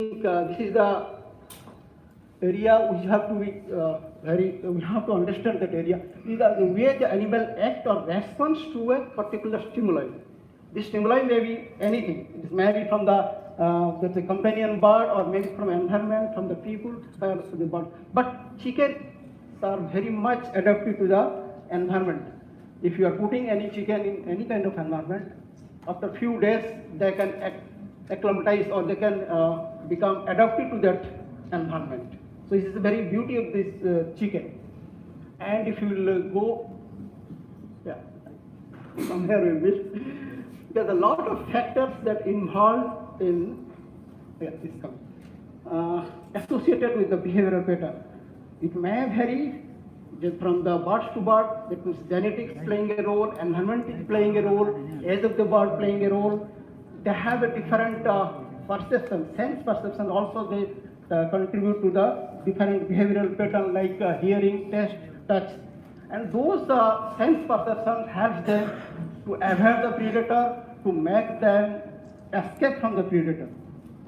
This is the area we have to be we have to understand that area. These are the way the animal act or responds to a particular stimuli. This stimuli may be anything. It may be from the companion bird or maybe from environment, from the people, or the bird. But chickens are very much adapted to the environment. If you are putting any chicken in any kind of environment, after few days they can acclimatize or they can become adapted to that environment. So this is the very beauty of this chicken. And if you will go, yeah, somewhere we missed. There's a lot of factors that involved in, yeah, this comes, associated with the behavioral pattern. It may vary from the birds to bird. That means genetics playing a role, environment is playing a role, age of the bird playing a role. They have a different perception, sense perception. Also, they contribute to the different behavioral pattern like hearing, taste, touch, and those sense perception helps them to avoid the predator, to make them escape from the predator.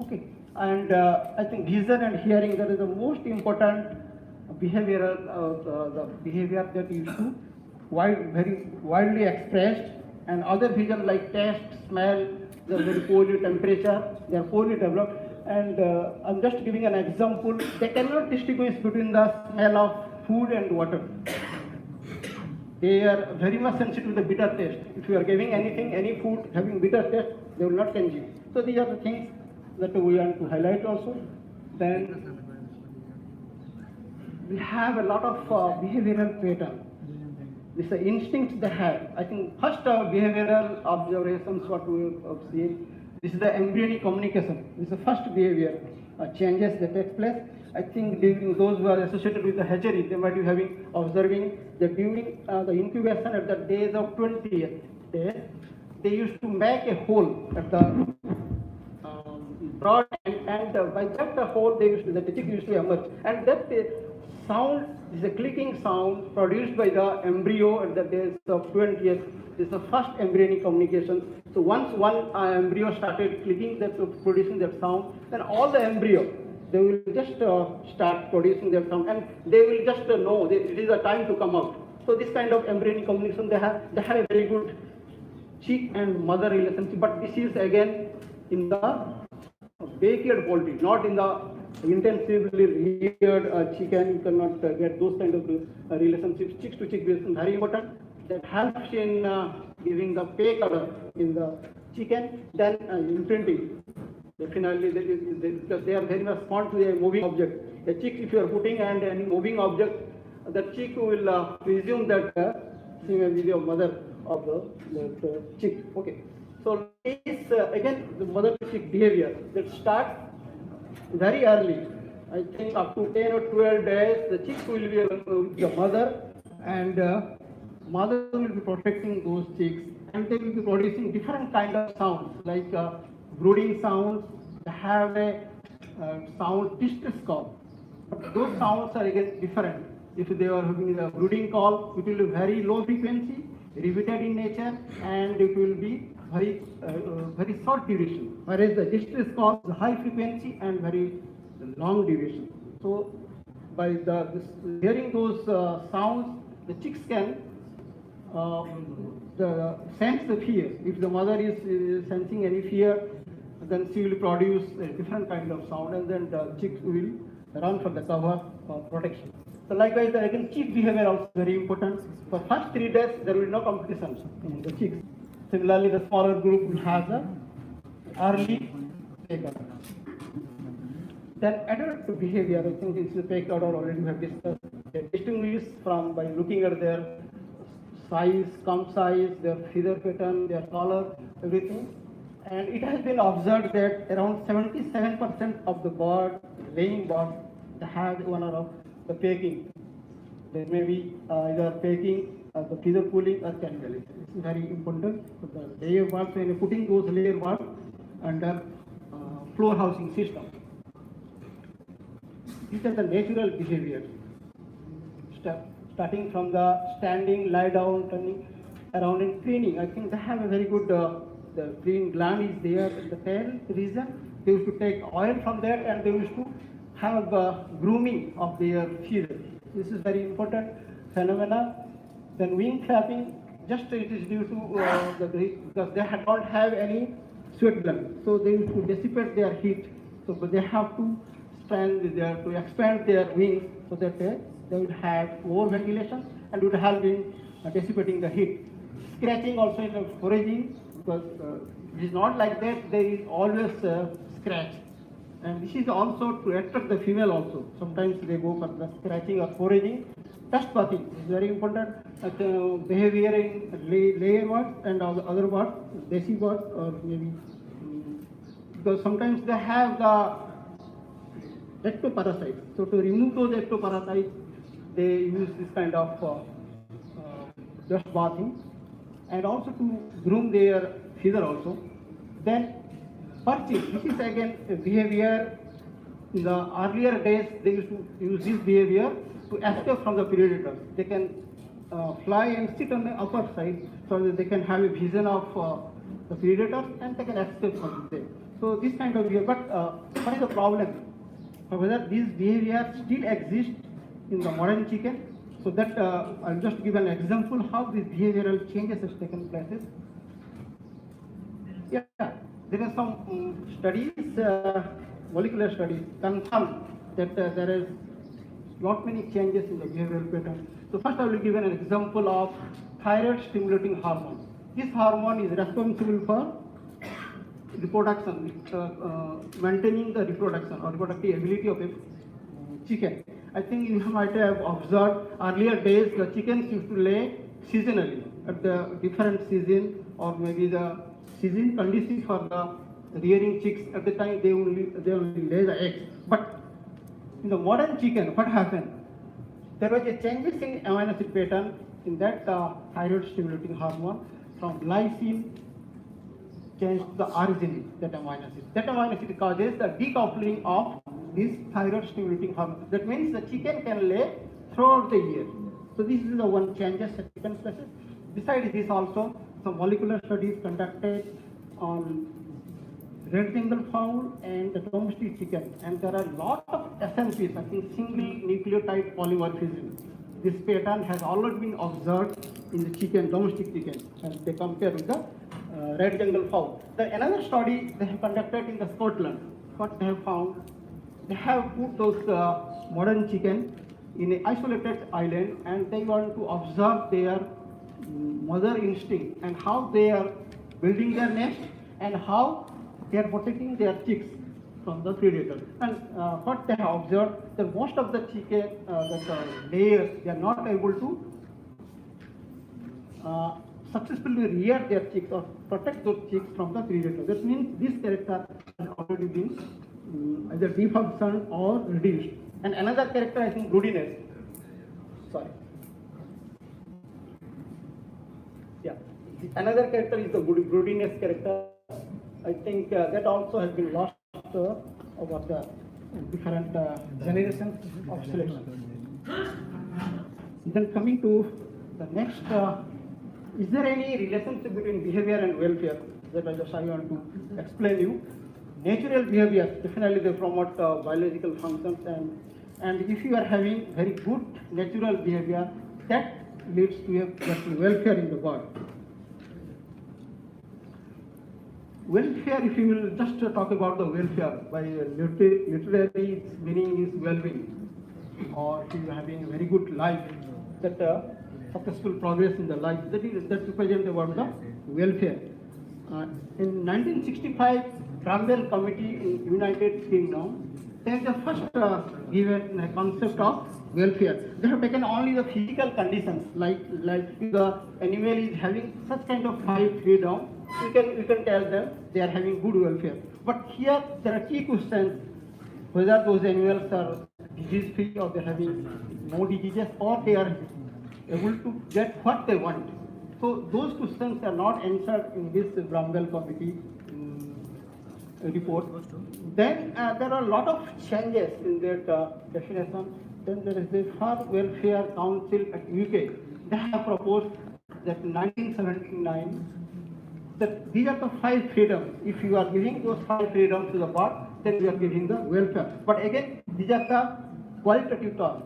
Okay, and I think vision and hearing, that is the most important behavioral the behavior that is very widely expressed, and other vision like taste, smell, they are very poorly temperature, they are poorly developed. And I'm just giving an example. They cannot distinguish between the smell of food and water. They are very much sensitive to the bitter taste. If you are giving anything, any food having bitter taste, they will not consume. So these are the things that we want to highlight also. Then we have a lot of behavioral pattern. This is the instincts they have. I think first behavioral observations what we have seen. This is the embryonic communication. This is the first behavior changes that take place. I think during those who are associated with the hatchery, they might be observing that during the incubation at the days of 20th day, they used to make a hole at the broad end, and by that hole the chick used to emerge, and that sound is a clicking sound produced by the embryo at the days of 20th. This is the first embryonic communication. So once one embryo started clicking, that producing that sound, then all the embryo, they will just start producing that sound, and they will just know that it is a time to come out. So this kind of embryonic communication, they have a very good chick and mother relationship. But this is again in the backyard poultry, not in the intensively reared chicken. You cannot get those kind of relationships. Chicks to chick relation very important. That helps in giving the pay color in the chicken. Then imprinting. Definitely, because they are very much fond to a moving object. A chick, if you are putting and any moving object, the chick will presume that she may be the mother of the chick. Okay. So this again the mother to chick behavior that start very early. I think up to 10 or 12 days, the chick will be with the mother, and mother will be protecting those chicks, and they will be producing different kind of sounds like brooding sounds. They have a sound distress call. But those sounds are again different. If they are having a brooding call, it will be very low frequency, repeated in nature, and it will be very short duration. Whereas the distress call is high frequency and very long duration. So by hearing those sounds, the chicks can sense the fear. If the mother is sensing any fear, then she will produce a different kind of sound, and then the chicks will run for the cover for protection. So likewise, again, chick behavior also very important. For first 3 days, there will be no competition in the chicks. Similarly, the smaller group will have the early take-up. Then adult behavior, I think this is take order already we have discussed. They distinguish from by looking at their size, comb size, their feather pattern, their color, everything. And it has been observed that around 77% of the bird, laying birds, they have one of the pecking. There may be either pecking, the feather pulling, or cannibalism. This is very important. So the layer birds, when you're putting those layer birds under floor housing system. These are the natural behaviors. Starting from the standing, lie down, turning around and cleaning. I think they have a very good, the clean gland is there in the tail region, They used to take oil from there and they used to have grooming of their feeder. This is very important phenomena. Then wing flapping, just it is due to because they don't have any sweat gland, so they used to dissipate their heat. So but they have to expand their wings so that they would have more ventilation and would help in dissipating the heat. Scratching also in the foraging, because it is not like that there is always scratch. And this is also to attract the female also. Sometimes they go for the scratching or foraging. Dust bathing is very important. Behavior in layer birds and other birds, desi birds or maybe because sometimes they have the ectoparasites. So to remove those ectoparasites, they use this kind of dust bathing, and also to groom their feather also. Then perching. This is again a behavior. In the earlier days, they used to use this behavior to escape from the predators. They can fly and sit on the upper side so that they can have a vision of the predators and they can escape from them. So this kind of behavior. But what is the problem? Whether these behaviors still exist in the modern chicken. So that I'll just give an example how these behavioral changes has taken place. Yeah, there are some studies, molecular studies, confirm that there is not many changes in the behavioral pattern. So first I will give an example of thyroid stimulating hormone. This hormone is responsible for reproduction, maintaining the reproduction or reproductive ability of a chicken. I think you might have observed earlier days the chickens used to lay seasonally at the different season, or maybe the season conditions for the rearing chicks. At the time they only lay the eggs. But in the modern chicken, what happened? There was a changes in amino acid pattern in that thyroid stimulating hormone from lysine changed to the arginine, that amino acid. That amino acid causes the decoupling of this thyroid stimulating hormone. That means the chicken can lay throughout the year. So this is the one changes that chicken species. Besides this also, some molecular studies conducted on red Bengal fowl and the domestic chicken. And there are a lot of SNPs, I think single nucleotide polymorphism. This pattern has already been observed in the chicken, domestic chicken, and they compare with the red Bengal fowl. Another study they have conducted in the Scotland. What they have found, they have put those modern chicken in an isolated island, and they want to observe their mother instinct and how they are building their nest and how they are protecting their chicks from the predators. And what they have observed, that most of the chicken, layers, they are not able to successfully rear their chicks or protect those chicks from the predator. That means this character has already been either defunctioned or reduced. And another character, I think, broodiness. Sorry. Yeah. Another character is the broodiness character. I think that also has been lost over the different generations of selection. Then coming to the next, is there any relationship between behavior and welfare? That I want to explain you. Natural behavior, definitely they promote biological functions, and if you are having very good natural behavior, that leads to a welfare in the bird. Welfare, if you will just talk about the welfare, by literally its meaning is well-being, or if you are having a very good life, that successful progress in the life, that represents about the welfare. In 1965, Bramwell Committee in United Kingdom, they have the first given a concept of welfare. They have taken only the physical conditions, like if the animal is having such kind of high freedom, you can tell them they are having good welfare. But here there are key questions: whether those animals are disease free, or they are having no diseases, or they are able to get what they want. So those questions are not answered in this Bramwell Committee report. Then there are a lot of changes in that definition. Then there is the Farm Welfare Council at UK. They have proposed that in 1979 that these are the 5 freedoms. If you are giving those 5 freedoms to the bird, then you are giving the welfare. But again, these are the qualitative terms.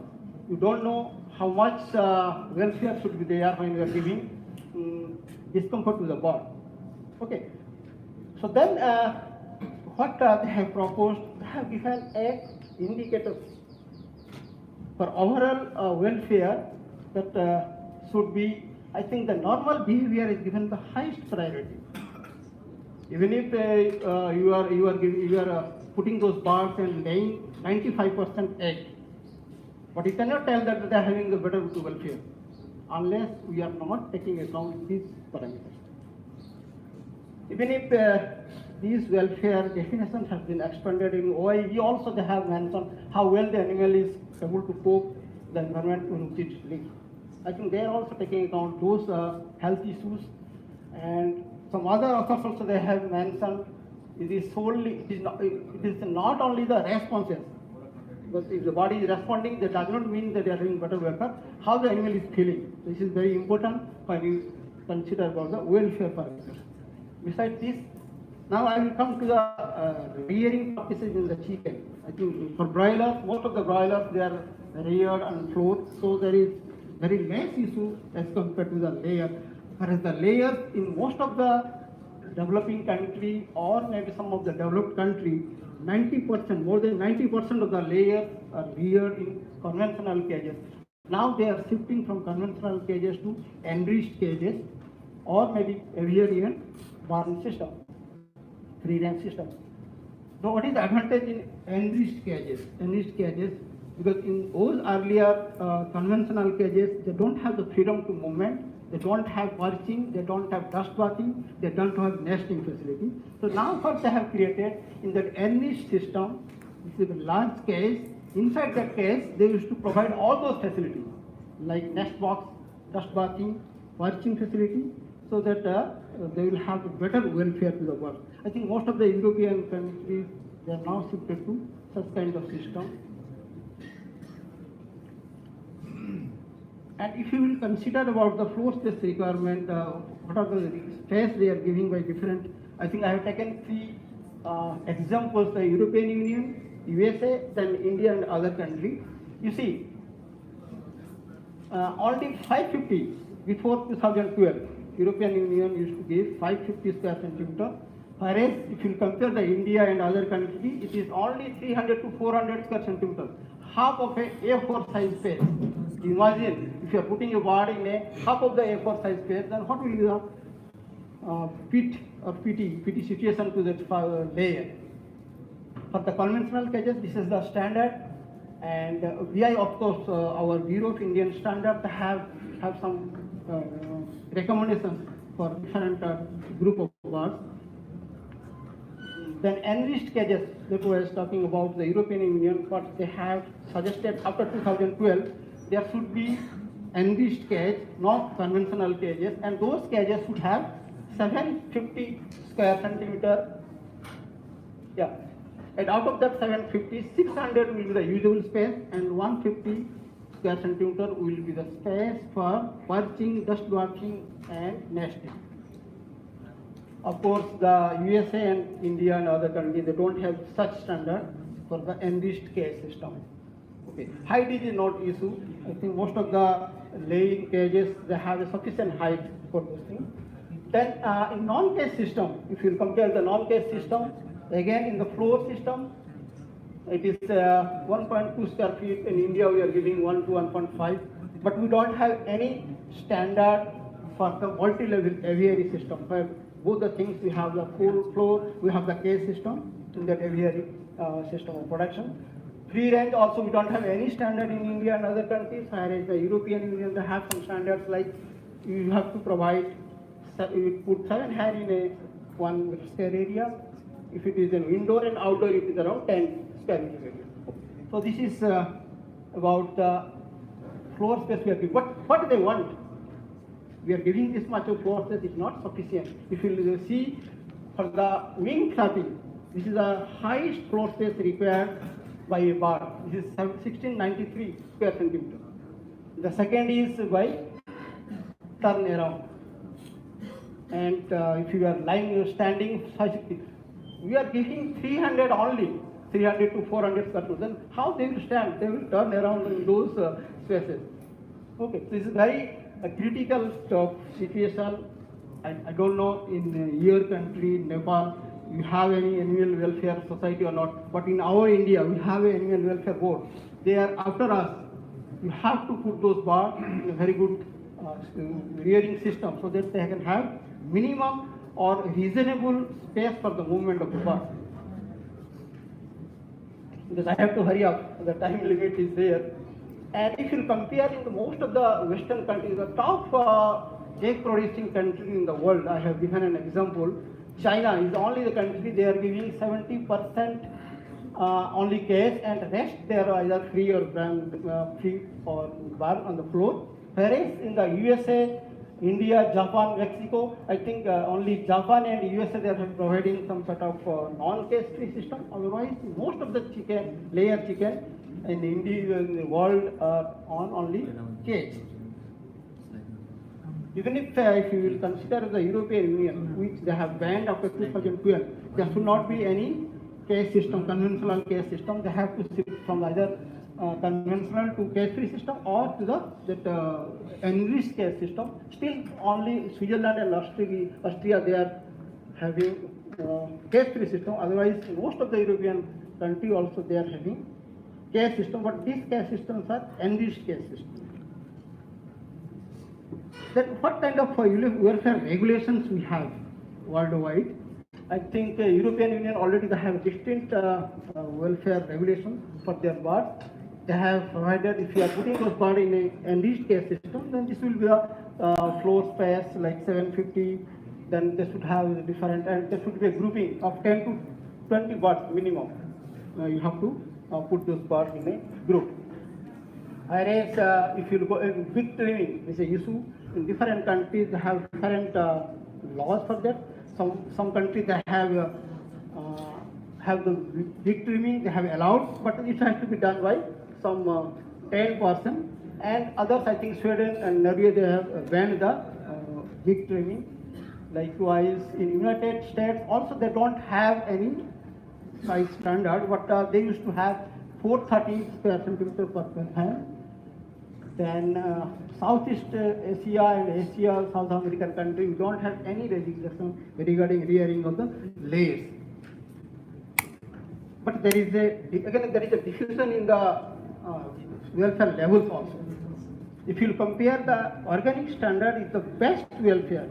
You don't know how much welfare should be there when you are giving discomfort to the bird. Okay. So then, what they have proposed, they have given a indicator for overall welfare that should be, I think the normal behavior is given the highest priority. Even if you are putting those birds and laying 95% egg, but you cannot tell that they are having the better welfare unless we are not taking account these parameters. Even if these welfare definitions have been expanded in OIE, also they have mentioned how well the animal is able to cope the environment in which it lives. I think they are also taking account those health issues, and some other authors also they have mentioned it is not only the responses, but if the body is responding, that does not mean that they are having better welfare. How the animal is feeling, this is very important when you consider about the welfare parameters. Besides this, now I will come to the rearing practices in the chicken. I think for broilers, most of the broilers they are reared and flowed, so there is very less issue as compared to the layer. Whereas the layers in most of the developing country or maybe some of the developed country, 90%, more than 90% of the layers are reared in conventional cages. Now they are shifting from conventional cages to enriched cages or maybe aviary barn system, free range system. So what is the advantage in enriched cages? Enriched cages, because in those earlier conventional cages, they don't have the freedom to movement, they don't have perching, they don't have dust bathing, they don't have nesting facility. So now what they have created in that enriched system, this is a large cage. Inside that cage, they used to provide all those facilities like nest box, dust bathing, perching facility, so that they will have a better welfare to the bird. I think most of the European countries, they are now shifted to such kind of system. And if you will consider about the floor space requirement, what are the space they are giving by different, I think I have taken 3 examples, the European Union, USA, then India and other countries. You see, only 550 before 2012, European Union used to give 550 square centimeter, whereas if you compare the India and other countries, it is only 300 to 400 square centimeter, half of a A4 size space. Imagine if you are putting a bird in a half of the A4 size space, then what will be the pit or PT situation to that layer. For the conventional cages, this is the standard, and we, of course, our Bureau of Indian Standard have some recommendations for different group of birds. Then enriched cages that was talking about the European Union, what they have suggested after 2012, there should be enriched cage, not conventional cages, and those cages should have 750 square centimeter. Yeah, and out of that 750, 600 will be the usable space, and 150 square centimeter will be the space for perching, dust bathing, and nesting. Of course, the USA and India and other countries, they don't have such standard for the enriched cage system. Okay, height is not issue. I think most of the laying cages, they have a sufficient height for those things. Then in non-cage system, if you compare the non-cage system, again in the floor system, it is 1.2 square feet. In India, we are giving 1 to 1.5, but we don't have any standard for the multi-level aviary system. Where both the things, we have the full floor, we have the cage system in that aviary system of production. Free range also, we don't have any standard in India and other countries, whereas the European Union, they have some standards like you have to provide, you put 7 hair in a 1 square area. If it is an indoor and outdoor, it is around 10 square meter area. So this is about the floor space we are giving. What do they want? We are giving this much of floor space is not sufficient. If you see for the wing flapping, this is the highest floor space required by a bird. This is 1693 square centimeter. The second is by turn around. and if you are lying, you are standing, we are giving 300 only, 300 to 400 square foot. Then how they will stand? They will turn around in those spaces. Okay, this is very critical situation. I don't know in your country, Nepal, you have any animal welfare society or not, but in our India, we have an animal welfare board. They are after us. You have to put those birds in a very good rearing system so that they can have minimum or reasonable space for the movement of the bird. Because I have to hurry up, the time limit is there. And if you compare in the most of the Western countries, the top egg producing country in the world, I have given an example. China is only the country they are giving 70% only cage, and rest they are either free or free or bar on the floor. Whereas in the USA, India, Japan, Mexico, I think only Japan and USA they are providing some sort of non-cage free system. Otherwise, most of the chicken, layer chicken in India in the world are on only cage. Even if you will consider the European Union, which they have banned after 2012, there should not be any cage system, conventional cage system. They have to shift from either conventional to cage-free system or to the enriched cage system. Still, only Switzerland and Austria they are having cage-free system. Otherwise, most of the European country also they are having cage system. But these cage systems are enriched cage systems. Then what kind of welfare regulations we have worldwide? I think European Union already they have distinct welfare regulations for their birds. They have provided if you are putting those birds in an enriched cage system, then this will be a floor space like 750. Then they should have different, and there should be a grouping of 10 to 20 birds minimum. You have to put those birds in a group. Whereas if you go in big trimming, is a issue. In different countries, they have different laws for that. Some countries they have the big trimming, they have allowed, but it has to be done by some 10%. And others, I think Sweden and Norway, they have banned the big trimming. Likewise, in United States, also they don't have any size standard, but they used to have 430 square centimeter per hand. Then Southeast Asia and Asia, South American country, we don't have any legislation regarding rearing of the layers. But there is a diffusion in the welfare levels also. If you compare the organic standard is the best welfare.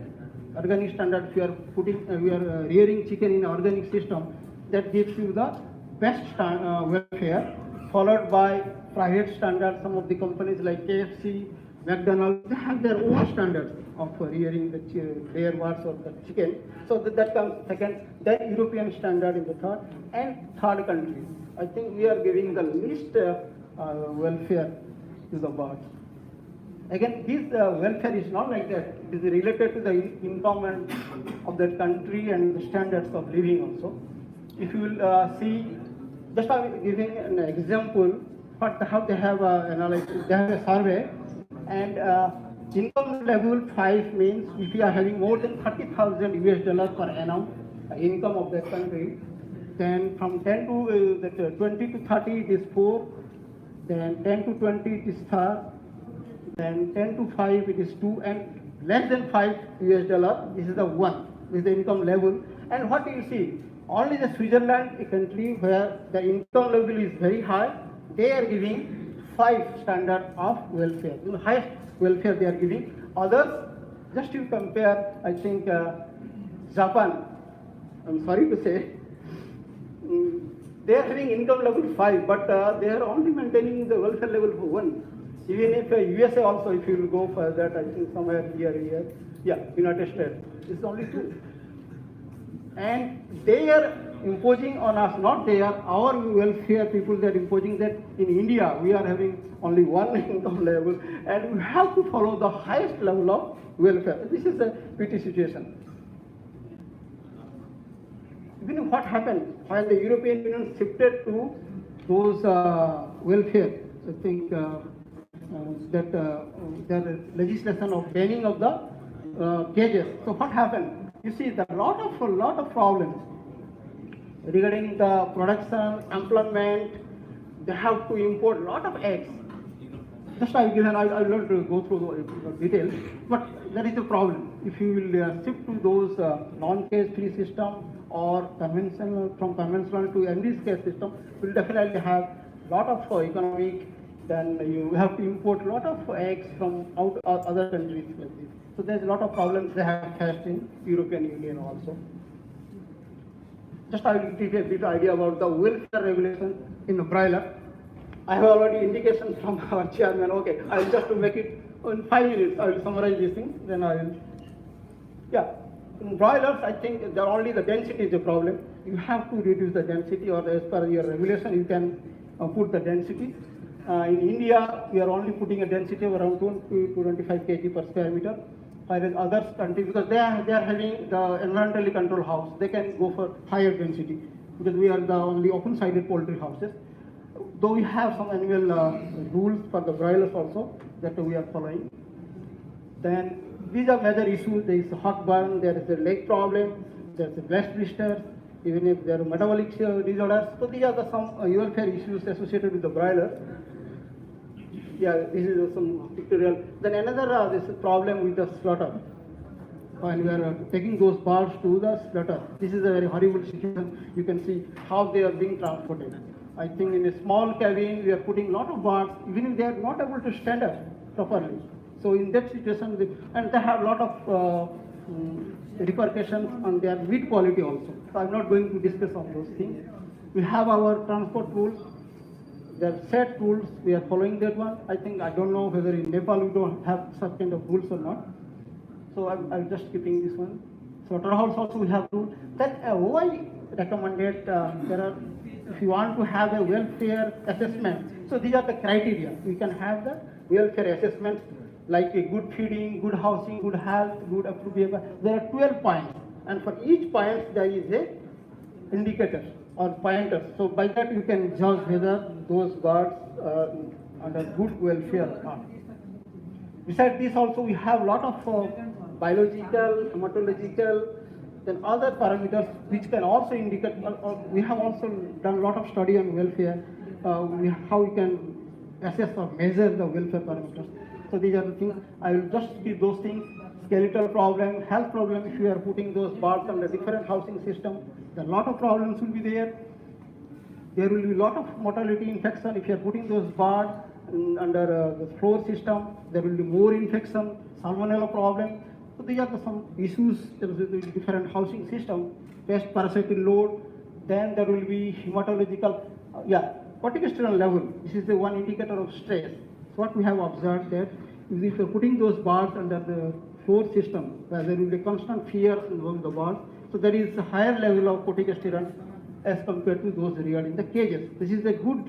Organic standard, if you are we are rearing chicken in organic system, that gives you the best welfare, followed by private standards. Some of the companies like KFC, McDonald's, they have their own standards of rearing the layer birds or the chicken. So that comes second. Then European standard in the third, and third country. I think we are giving the least welfare to the birds. Again, this welfare is not like that. It is related to the income and of that country and the standards of living also. If you will see, just I'm giving an example, how they have analysis. They have a survey, and income level 5 means if you are having more than $30,000 US per annum income of that country, then from 10 to 20 to 30 it is 4, then 10 to 20 it is 3, then 10 to 5 it is 2, and less than $5 US, this is the 1, this is the income level. And what do you see? Only the Switzerland, a country where the income level is very high, they are giving 5 standard of welfare. The highest welfare they are giving. Others, just to compare, I think Japan, I'm sorry to say, they are having income level 5, but they are only maintaining the welfare level for 1. Even if USA also, if you will go for that, I think somewhere here, yeah, United States, it's only 2. And they are imposing on us, not they are, our welfare people, they are imposing that in India we are having only 1 income level, and we have to follow the highest level of welfare. This is a pity situation. Even what happened when the European Union shifted to those welfare, I think that the legislation of banning of the cages. So what happened? You see, there are a lot of problems regarding the production, employment. They have to import a lot of eggs. Just I will not go through the details, but there is a problem. If you will shift to those non-cage free system or conventional to enriched cage system, will definitely have lot of economic. Then you have to import a lot of eggs from other countries like this. So there's a lot of problems they have faced in European Union also. Just I will give you a bit idea about the welfare regulation in the broiler. I have already indications from our chairman. Okay, I will just to make it in 5 minutes. I will summarize these things. Then I will. Yeah, in broilers, I think only the density is a problem. You have to reduce the density, or as per your regulation, you can put the density. In India, we are only putting a density of around 20 to 25 kg per square meter. Whereas other countries, because they are having the environmentally controlled house, they can go for higher density, because we are the only open-sided poultry houses. Though we have some annual rules for the broilers also that we are following. Then these are major issues. There is heartburn, there is a leg problem, there is a breast blister, even if there are metabolic disorders. So these are some welfare issues associated with the broiler. Yeah, this is some pictorial. Then another this problem with the slaughter. When we are taking those birds to the slaughter, this is a very horrible situation. You can see how they are being transported. I think in a small cabin, we are putting a lot of birds, even if they are not able to stand up properly. So in that situation, and they have a lot of repercussions on their meat quality also. So I'm not going to discuss on those things. We have our transport rules. There are set rules. We are following that one. I think I don't know whether in Nepal we don't have such kind of rules or not. So I'm just keeping this one. Slaughterhouse also we have rules. Then why recommended there are. If you want to have a welfare assessment, so these are the criteria. We can have the welfare assessments like a good feeding, good housing, good health, good approved behavior. There are 12 points, and for each point there is a indicator or pointer. So by that you can judge whether those birds are under good welfare or not. Besides this also we have a lot of biological, hematological, then other parameters which can also indicate, we have also done a lot of study on welfare, how we can assess or measure the welfare parameters. So these are the things, I will just keep those things. Skeletal problem, health problem, if you are putting those birds under different housing system, then a lot of problems will be there. There will be a lot of mortality infection. If you are putting those birds under the floor system, there will be more infection, salmonella problem. So these are some issues with different housing system, pest parasitic load. Then there will be hematological, corticosteroid level. This is the one indicator of stress. So what we have observed that if you are putting those birds under the floor system, where there will be constant fear among the birds, so there is a higher level of corticosteroid as compared to those reared in the cages. This is a good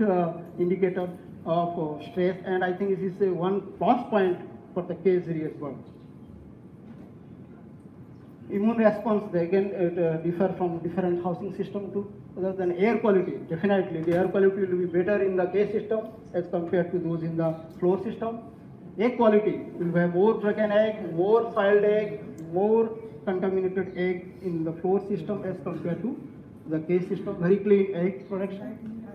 indicator of stress, and I think this is a one plus point for the cage reared birds. Immune response, they again differ from different housing system too. Other than air quality, definitely the air quality will be better in the cage system as compared to those in the floor system. Egg quality will have more broken egg, more soiled egg, more contaminated egg in the floor system as compared to the cage system. Very clean egg production.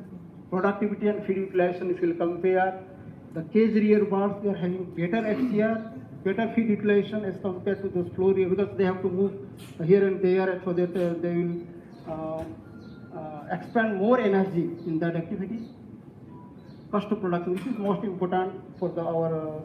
Productivity and feed utilization, if you will compare, the cage reared birds, they are having better FCR, better feed utilization as compared to those floor reared, because they have to move here and there so that they will expend more energy in that activity. Cost of production, this is most important for our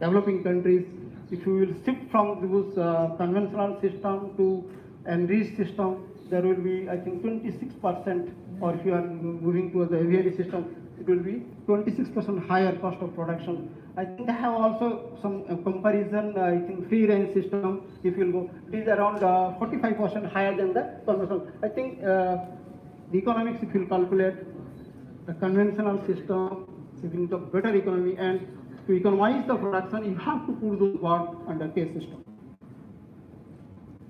developing countries. If you will shift from those conventional system to enriched system, there will be, I think, 26%, or if you are moving to the aviary system, it will be 26% higher cost of production. I think they have also some comparison, I think, free range system, if you will go, it is around 45% higher than the conventional. I think the economics, if you will calculate, the conventional system giving the better economy, and to economize the production, you have to put those birds under cage system.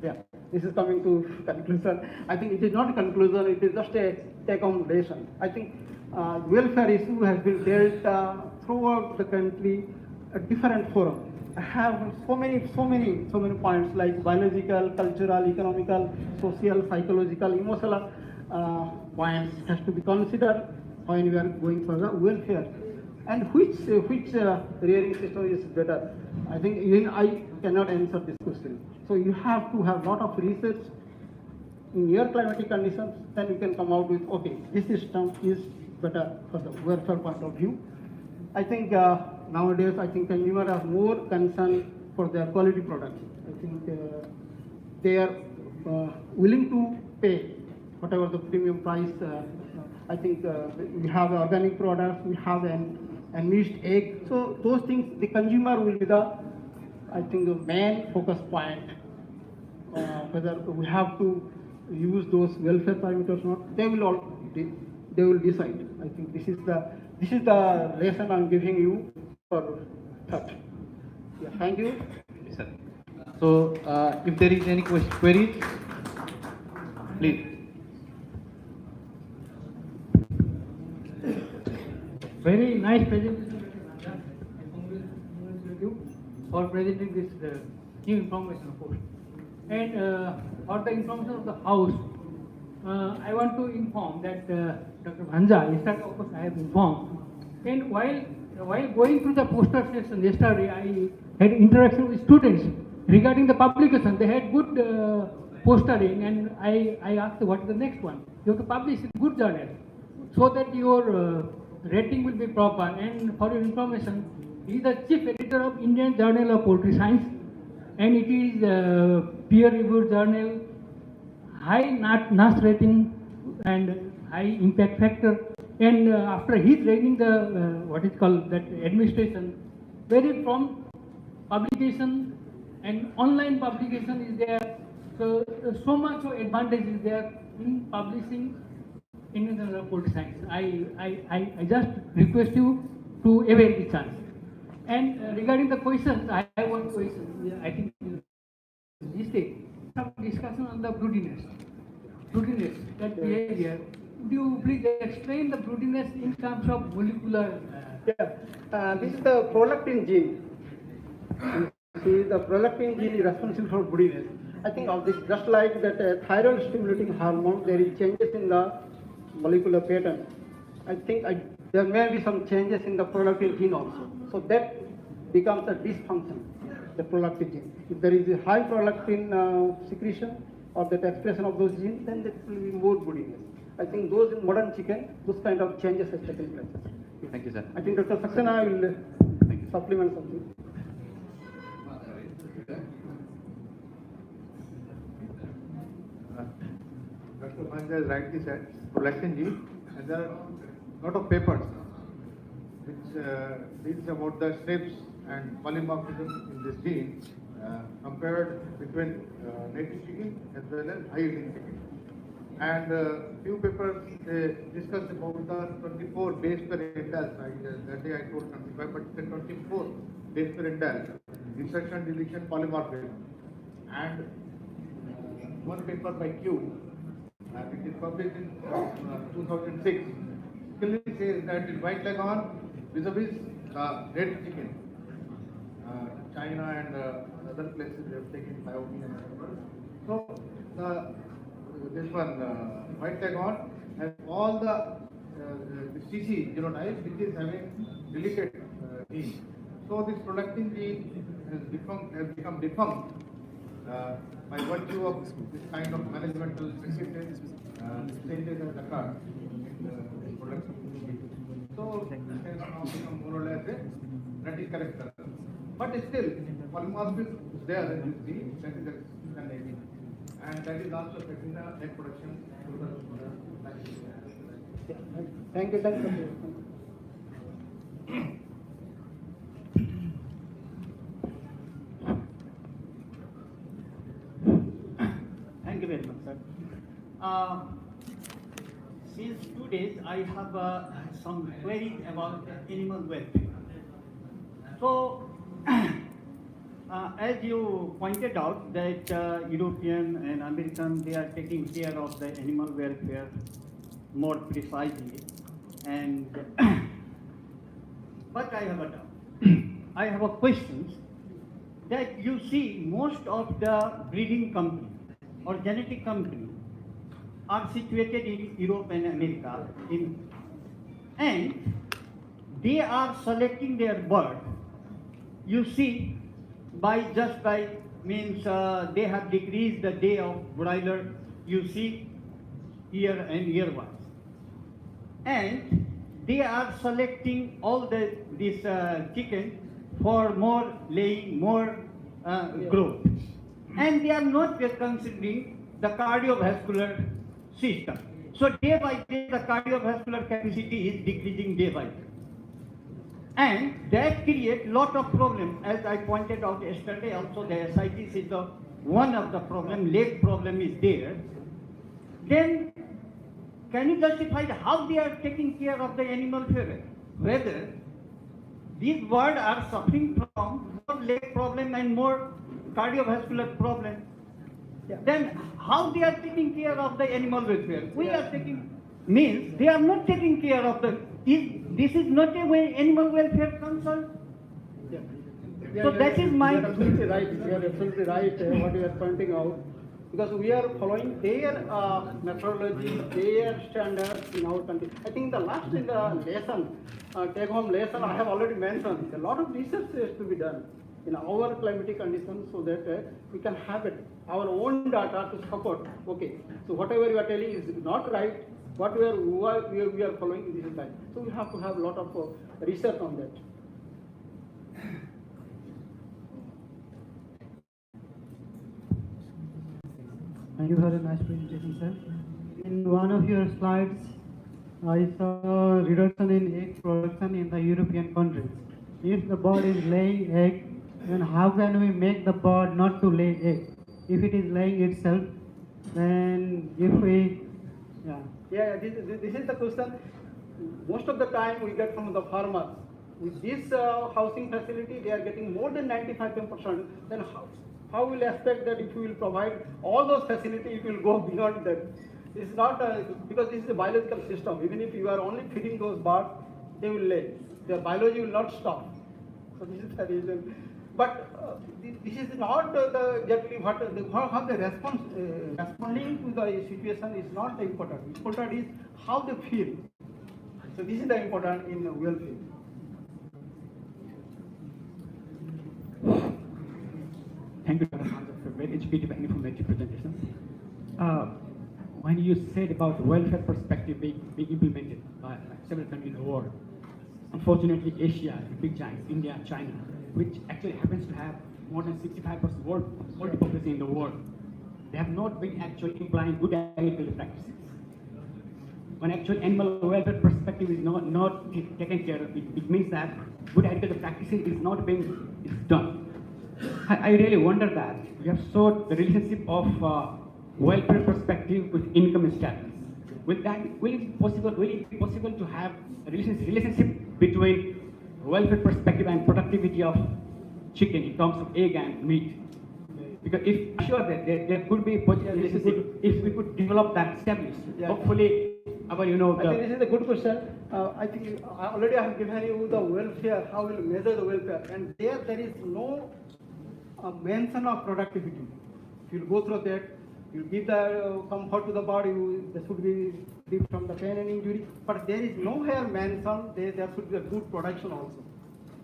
Yeah, this is coming to conclusion. I think it is not a conclusion, it is just a take-home-lesson. I think welfare issue has been dealt throughout the country at different forums. have so many points like biological, cultural, economical, social, psychological, emotional points has to be considered when we are going for the welfare. And which rearing system is better? I think even I cannot answer this question. So you have to have lot of research in your climatic conditions, then you can come out with, okay, this system is better for the welfare point of view. I think nowadays, I think consumers are more concerned for their quality products. I think they are willing to pay whatever the premium price. I think we have organic products, we have an enriched egg. So those things, the consumer will be the, I think, the main focus point. Whether we have to use those welfare parameters or not, they will decide. I think this is the lesson I'm giving you for that. Yeah, thank you. Yes, sir. So, if there is any queries, please. Very nice presentation. I congratulate you for presenting this new information, of course. And for the information of the house, I want to inform that Dr. Bhanja, yesterday, of course, I have informed. And while going through the poster session yesterday, I had interaction with students regarding the publication. They had good postering, and I asked what is the next one. You have to publish in good journal so that your rating will be proper. And for your information, he is the chief editor of Indian Journal of Poultry Science, and it is peer-reviewed journal, high NAS rating and high impact factor. And after his training, the what is called that administration, very prompt publication and online publication is there. So so much of advantage is there in publishing Indian Journal of Poultry Science. I just request you to avail the chance. And regarding the questions, I have one question. I think this day some discussion on the broodiness, that behavior. Would you please explain the broodiness in terms of molecular? This is the prolactin gene. See, the prolactin gene is responsible for broodiness. I think of this, just like that thyroid stimulating hormone, there is changes in the molecular pattern. I think there may be some changes in the prolactin gene also. So that becomes a dysfunction, the prolactin gene. If there is a high prolactin secretion or that expression of those genes, then there will be more broodiness. I think those in modern chicken, those kind of changes has taken place. Thank you, sir. I think Dr. Saxena will supplement something. Dr. Bhanja has rightly said, prolactin gene, and there are a lot of papers which deals about the SNPs and polymorphism in this gene compared between native chicken as well as high-yielding chicken. And few papers discuss about the 24 base pair indels. That day I told 25, but the 24 base pair indels, insertion, deletion, polymorphism. And one paper by Q, which is published in 2006, clearly says that in white leghorn vis-a-vis red chicken, China and other places they have taken biopsy and whatever. So this one white leghorn has all the CC genotype which is having deleted gene. So this prolactin gene has become defunct by virtue of this kind of managemental practices, changes has occurred in prolactin gene. So it has now become more or less a ready character. But still, polymorphism is there as you see, that is a and that is also affecting the egg production. Thank you. Thank you very much, sir. Since 2 days, I have some queries about animal welfare. So, as you pointed out that European and American, they are taking care of the animal welfare more precisely. And but I have a doubt. I have a question that you see most of the breeding company or genetic company are situated in Europe and America, and they are selecting their bird. You see, by means they have decreased the day of broiler. You see here and herewise, and they are selecting all this chicken for more laying, more growth, and they are not yet considering the cardiovascular system. So day by day, the cardiovascular capacity is decreasing day by day. And that creates lot of problem. As I pointed out yesterday, also the ascites is one of the problem, leg problem is there. Then can you justify how they are taking care of the animal welfare? Whether these birds are suffering from more leg problem and more cardiovascular problem, then how they are taking care of the animal welfare? We are taking, means they are not taking care of this is not a way animal welfare concern. So that is my. You are absolutely right. You are absolutely right. What you are pointing out, because we are following their methodology, their standards in our country. I think the last in the lesson, take-home lesson, I have already mentioned. A lot of research has to be done in our climatic conditions, so that we can have our own data to support. Okay, so whatever you are telling is not right. What we are following, this is right. So we have to have a lot of research on that. Thank you for a nice presentation, sir. In one of your slides, I saw reduction in egg production in the European countries. If the bird is laying egg, then how can we make the bird not to lay egg? If it is laying itself, then if we, Yeah, this is the question. Most of the time we get from the farmers. With this housing facility, they are getting more than 95%. Then how will expect that if we will provide all those facilities, it will go beyond that? It's not because this is a biological system. Even if you are only feeding those birds, they will lay. Their biology will not stop. So this is the reason. But this is not exactly how the response responding to the situation is not the important. Important is how they feel. So this is the important in welfare. Thank you, Dr. Hamza, for very educative and informative presentation. When you said about welfare perspective being implemented by several countries in the world, unfortunately, Asia, the big giants, India, China, which actually happens to have more than 65% world population in the world, they have not been actually implying good agricultural practices. When actual animal welfare perspective is not taken care of, it means that good agricultural practices is not being done. I really wonder that we have sought the relationship of welfare perspective with income status. Will it be possible to have a relationship between welfare perspective and productivity of chicken in terms of egg and meat? Because if sure that there could be a positive relationship if we could develop that established. Yeah. Hopefully, I think this is a good question. I think I already have given you the welfare, how we'll measure the welfare, and there is no mention of productivity. If you go through that, you give the comfort to the body, there should be free from the pain and injury, but there is no here mention there should be a good production also.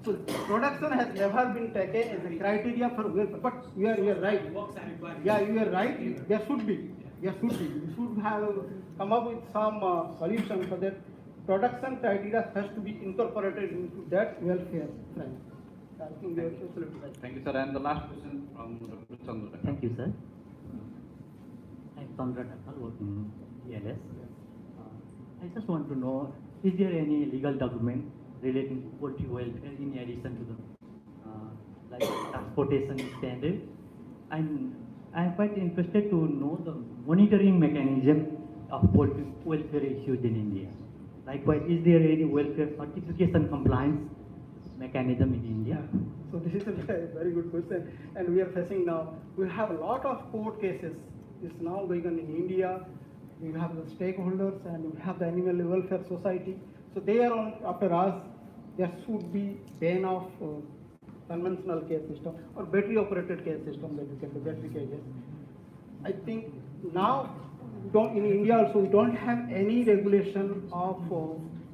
So production has never been taken as a criteria for welfare, but you are right. Yeah, you are right. There should be. You should have come up with some solution for that. Production criteria has to be incorporated into that welfare plan. I think you are absolutely right. Thank you, sir. And the last question from Dr. Chandra. Thank you, sir. I'm Chandra Dhakkal, working in ELS. I just want to know, is there any legal document relating to poultry welfare in addition to the like transportation standard? I'm quite interested to know the monitoring mechanism of poultry welfare issues in India. Likewise, is there any welfare certification compliance mechanism in India? So this is a very good question, and we are facing now. We have a lot of court cases. It's now going on in India. We have the stakeholders and we have the Animal Welfare Society. So they are on after us. There should be ban of conventional cage system or battery operated cage system that you can do, battery cages. I think now, in India also, we don't have any regulation of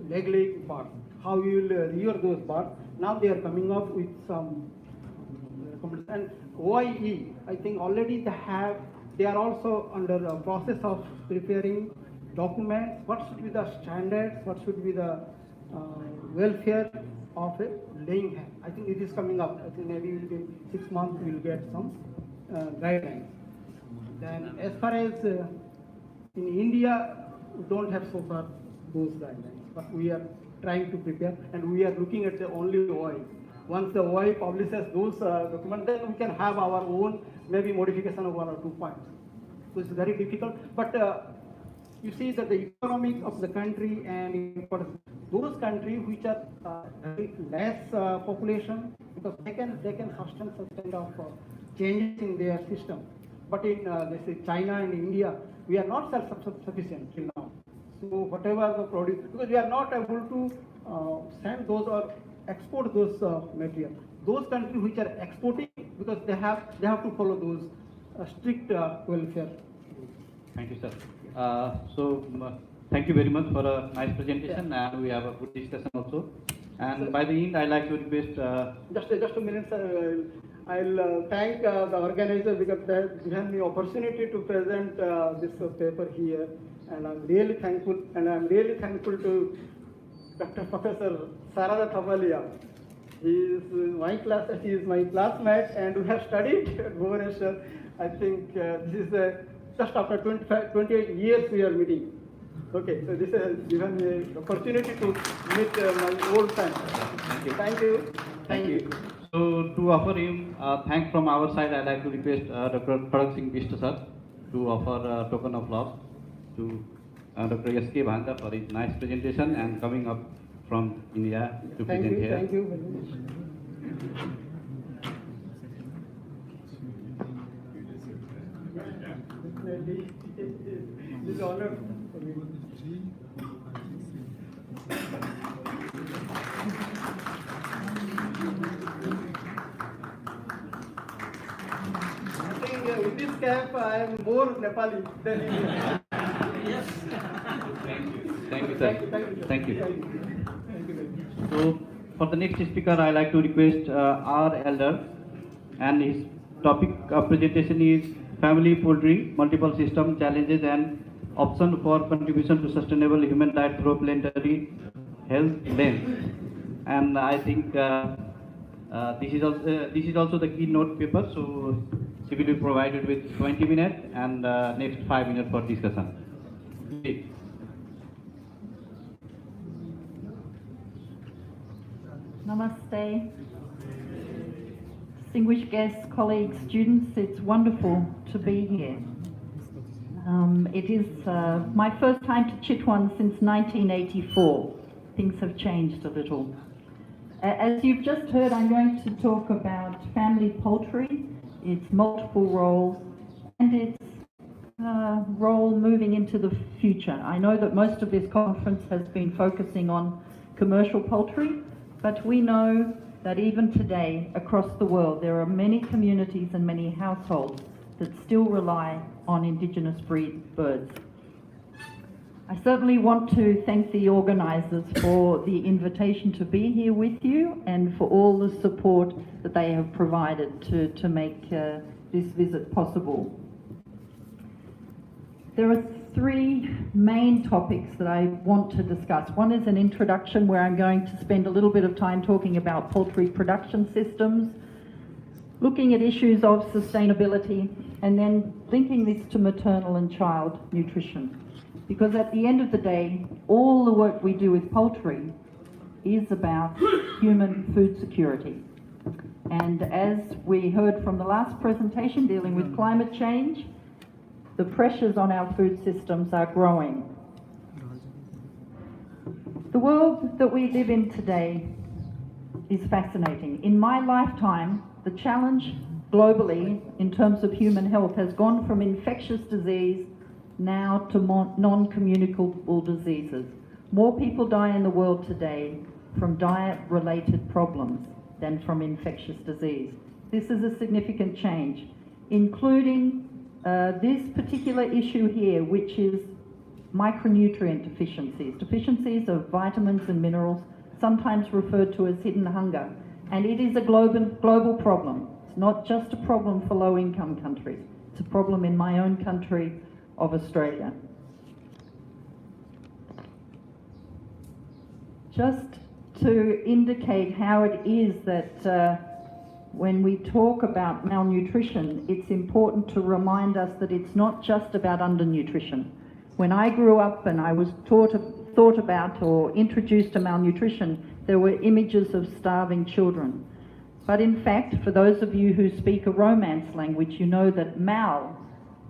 leg parts, how you will rear those parts. Now they are coming up with some recommendations. And OIE, I think already they are also under the process of preparing documents, what should be the standards, what should be the welfare of a laying hen. I think it is coming up. I think maybe within 6 months we will get some guidelines. Then as far as in India, we don't have so far those guidelines, but we are trying to prepare and we are looking at the only OI. Once the OI publishes those documents, then we can have our own maybe modification of 1 or 2 points. So it's very difficult, but you see that the economy of the country and for those countries which are very less population, because they can sustain such kind of changes in their system. But in let's say China and India, we are not self-sufficient till now. So whatever the produce, because we are not able to send those or export those material. Those countries which are exporting, because they have to follow those strict welfare. Thank you, sir. Thank you very much for a nice presentation, and we have a good discussion also. And by the end, I like to request. Just a minute, sir. I'll thank the organizer because they have given me opportunity to present this paper here, and I'm really thankful. And I'm really thankful to Dr. Professor Sarada Thabalia. He is my classmate, and we have studied at Bhubaneswar. I think this is just after 28 years we are meeting. Okay, so this has given me an opportunity to meet my old friends. Thank you. Thank you. So to offer him thanks from our side, I'd like to request Dr. Khadak Singh Bishta sir to offer a token of love to Dr. S.K. Bhanda for his nice presentation and coming up from India to present here. Thank you very much. This is honor for me. I think with this cap I am more Nepali than Indian. Thank you, sir. Thank you. Thank you very much. So for the next speaker, I like to request our elder, and his topic of presentation is family poultry, multiple system challenges and option for contribution to sustainable human diet through planetary health lens. And I think this is also the keynote paper. So she will be provided with 20 minutes and next 5 minutes for discussion. Okay. Namaste. Distinguished guests, colleagues, students, it's wonderful to be here. It is my first time to Chitwan since 1984. Things have changed a little. As you've just heard, I'm going to talk about family poultry, its multiple roles, and its role moving into the future. I know that most of this conference has been focusing on commercial poultry, but we know that even today, across the world, there are many communities and many households that still rely on indigenous breed birds. I certainly want to thank the organisers for the invitation to be here with you and for all the support that they have provided to make this visit possible. There are 3 main topics that I want to discuss. One is an introduction where I'm going to spend a little bit of time talking about poultry production systems, looking at issues of sustainability, and then linking this to maternal and child nutrition. Because at the end of the day, all the work we do with poultry is about human food security. And as we heard from the last presentation dealing with climate change, the pressures on our food systems are growing. The world that we live in today is fascinating. In my lifetime, the challenge globally in terms of human health has gone from infectious disease now to non-communicable diseases. More people die in the world today from diet-related problems than from infectious disease. This is a significant change, including this particular issue here, which is micronutrient deficiencies, deficiencies of vitamins and minerals, sometimes referred to as hidden hunger. And it is a global problem. It's not just a problem for low-income countries. It's a problem in my own country of Australia. Just to indicate how it is that when we talk about malnutrition, it's important to remind us that it's not just about undernutrition. When I grew up and I was thought about or introduced to malnutrition, there were images of starving children. But in fact, for those of you who speak a Romance language, you know that mal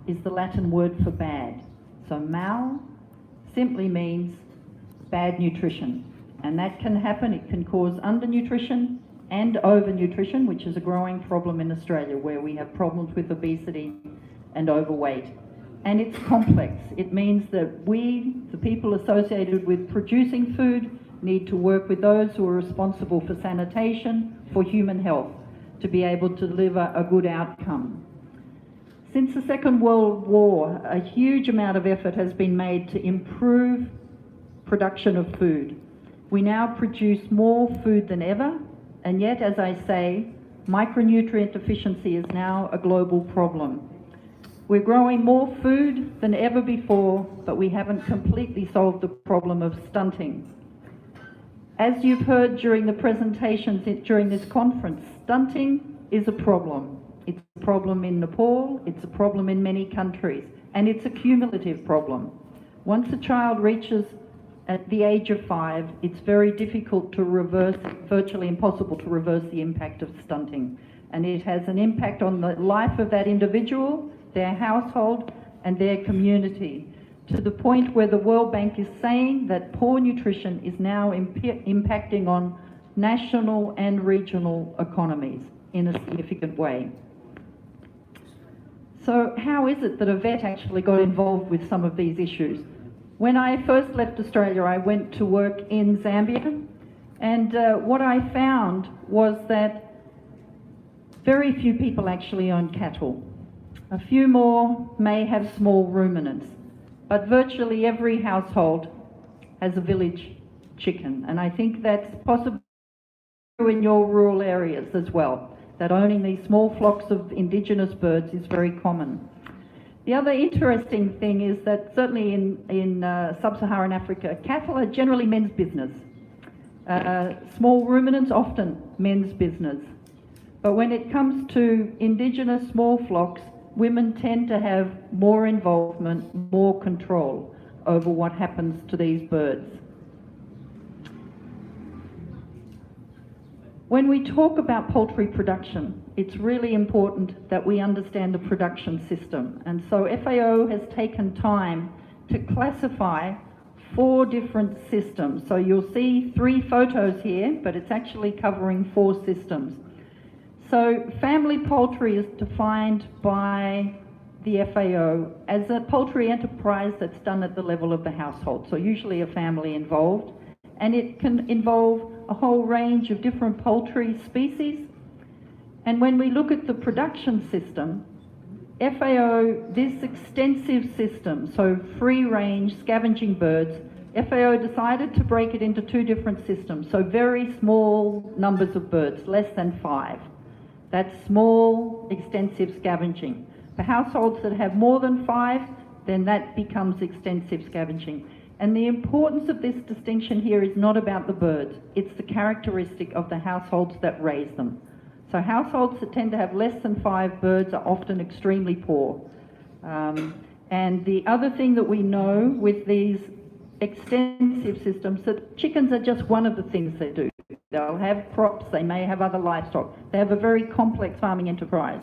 is the Latin word for bad. So mal simply means bad nutrition. And that can happen, it can cause undernutrition and overnutrition, which is a growing problem in Australia, where we have problems with obesity and overweight. And it's complex. It means that we, the people associated with producing food, need to work with those who are responsible for sanitation, for human health, to be able to deliver a good outcome. Since the Second World War, a huge amount of effort has been made to improve production of food. We now produce more food than ever, and yet, as I say, micronutrient deficiency is now a global problem. We're growing more food than ever before, but we haven't completely solved the problem of stunting. As you've heard during the presentations during this conference, stunting is a problem. It's a problem in Nepal, it's a problem in many countries, and it's a cumulative problem. Once a child reaches at the age of 5, it's very difficult to reverse, virtually impossible to reverse the impact of stunting. And it has an impact on the life of that individual, their household, and their community, to the point where the World Bank is saying that poor nutrition is now impacting on national and regional economies in a significant way. So how is it that a vet actually got involved with some of these issues? When I first left Australia, I went to work in Zambia, and what I found was that very few people actually own cattle. A few more may have small ruminants, but virtually every household has a village chicken, and I think that's possibly true in your rural areas as well, that owning these small flocks of indigenous birds is very common. The other interesting thing is that certainly in sub-Saharan Africa, cattle are generally men's business. Small ruminants, often men's business. But when it comes to indigenous small flocks, women tend to have more involvement, more control over what happens to these birds. When we talk about poultry production, it's really important that we understand the production system. And so FAO has taken time to classify 4 different systems. So you'll see 3 photos here, but it's actually covering 4 systems. So family poultry is defined by the FAO as a poultry enterprise that's done at the level of the household. So usually a family involved, and it can involve a whole range of different poultry species. And when we look at the production system, FAO, this extensive system, so free-range scavenging birds, FAO decided to break it into 2 different systems, so very small numbers of birds, less than 5. That's small, extensive scavenging. For households that have more than 5, then that becomes extensive scavenging. And the importance of this distinction here is not about the birds, it's the characteristic of the households that raise them. So households that tend to have less than 5 birds are often extremely poor. And the other thing that we know with these extensive systems, that chickens are just one of the things they do. They'll have crops, they may have other livestock. They have a very complex farming enterprise.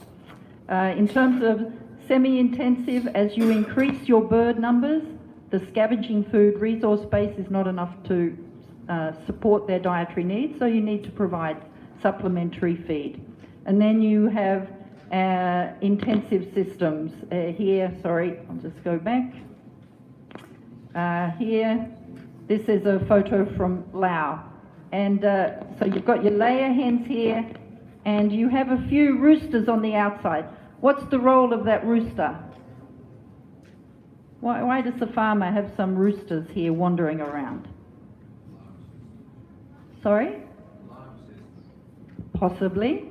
In terms of semi-intensive, as you increase your bird numbers, the scavenging food resource base is not enough to support their dietary needs, so you need to provide supplementary feed. And then you have intensive systems. Here, sorry, I'll just go back. Here, this is a photo from Laos. And so you've got your layer hens here, and you have a few roosters on the outside. What's the role of that rooster? Why does the farmer have some roosters here wandering around? Sorry? Possibly.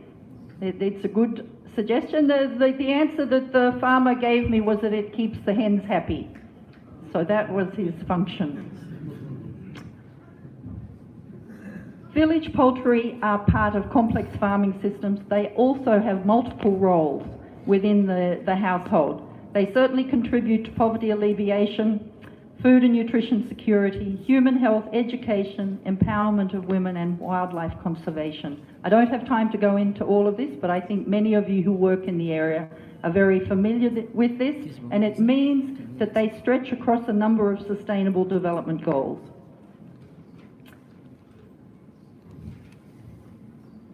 It's a good suggestion. The answer that the farmer gave me was that it keeps the hens happy. So that was his function. Village poultry are part of complex farming systems. They also have multiple roles within the household. They certainly contribute to poverty alleviation, food and nutrition security, human health, education, empowerment of women, and wildlife conservation. I don't have time to go into all of this, but I think many of you who work in the area are very familiar with this, and it means that they stretch across a number of sustainable development goals.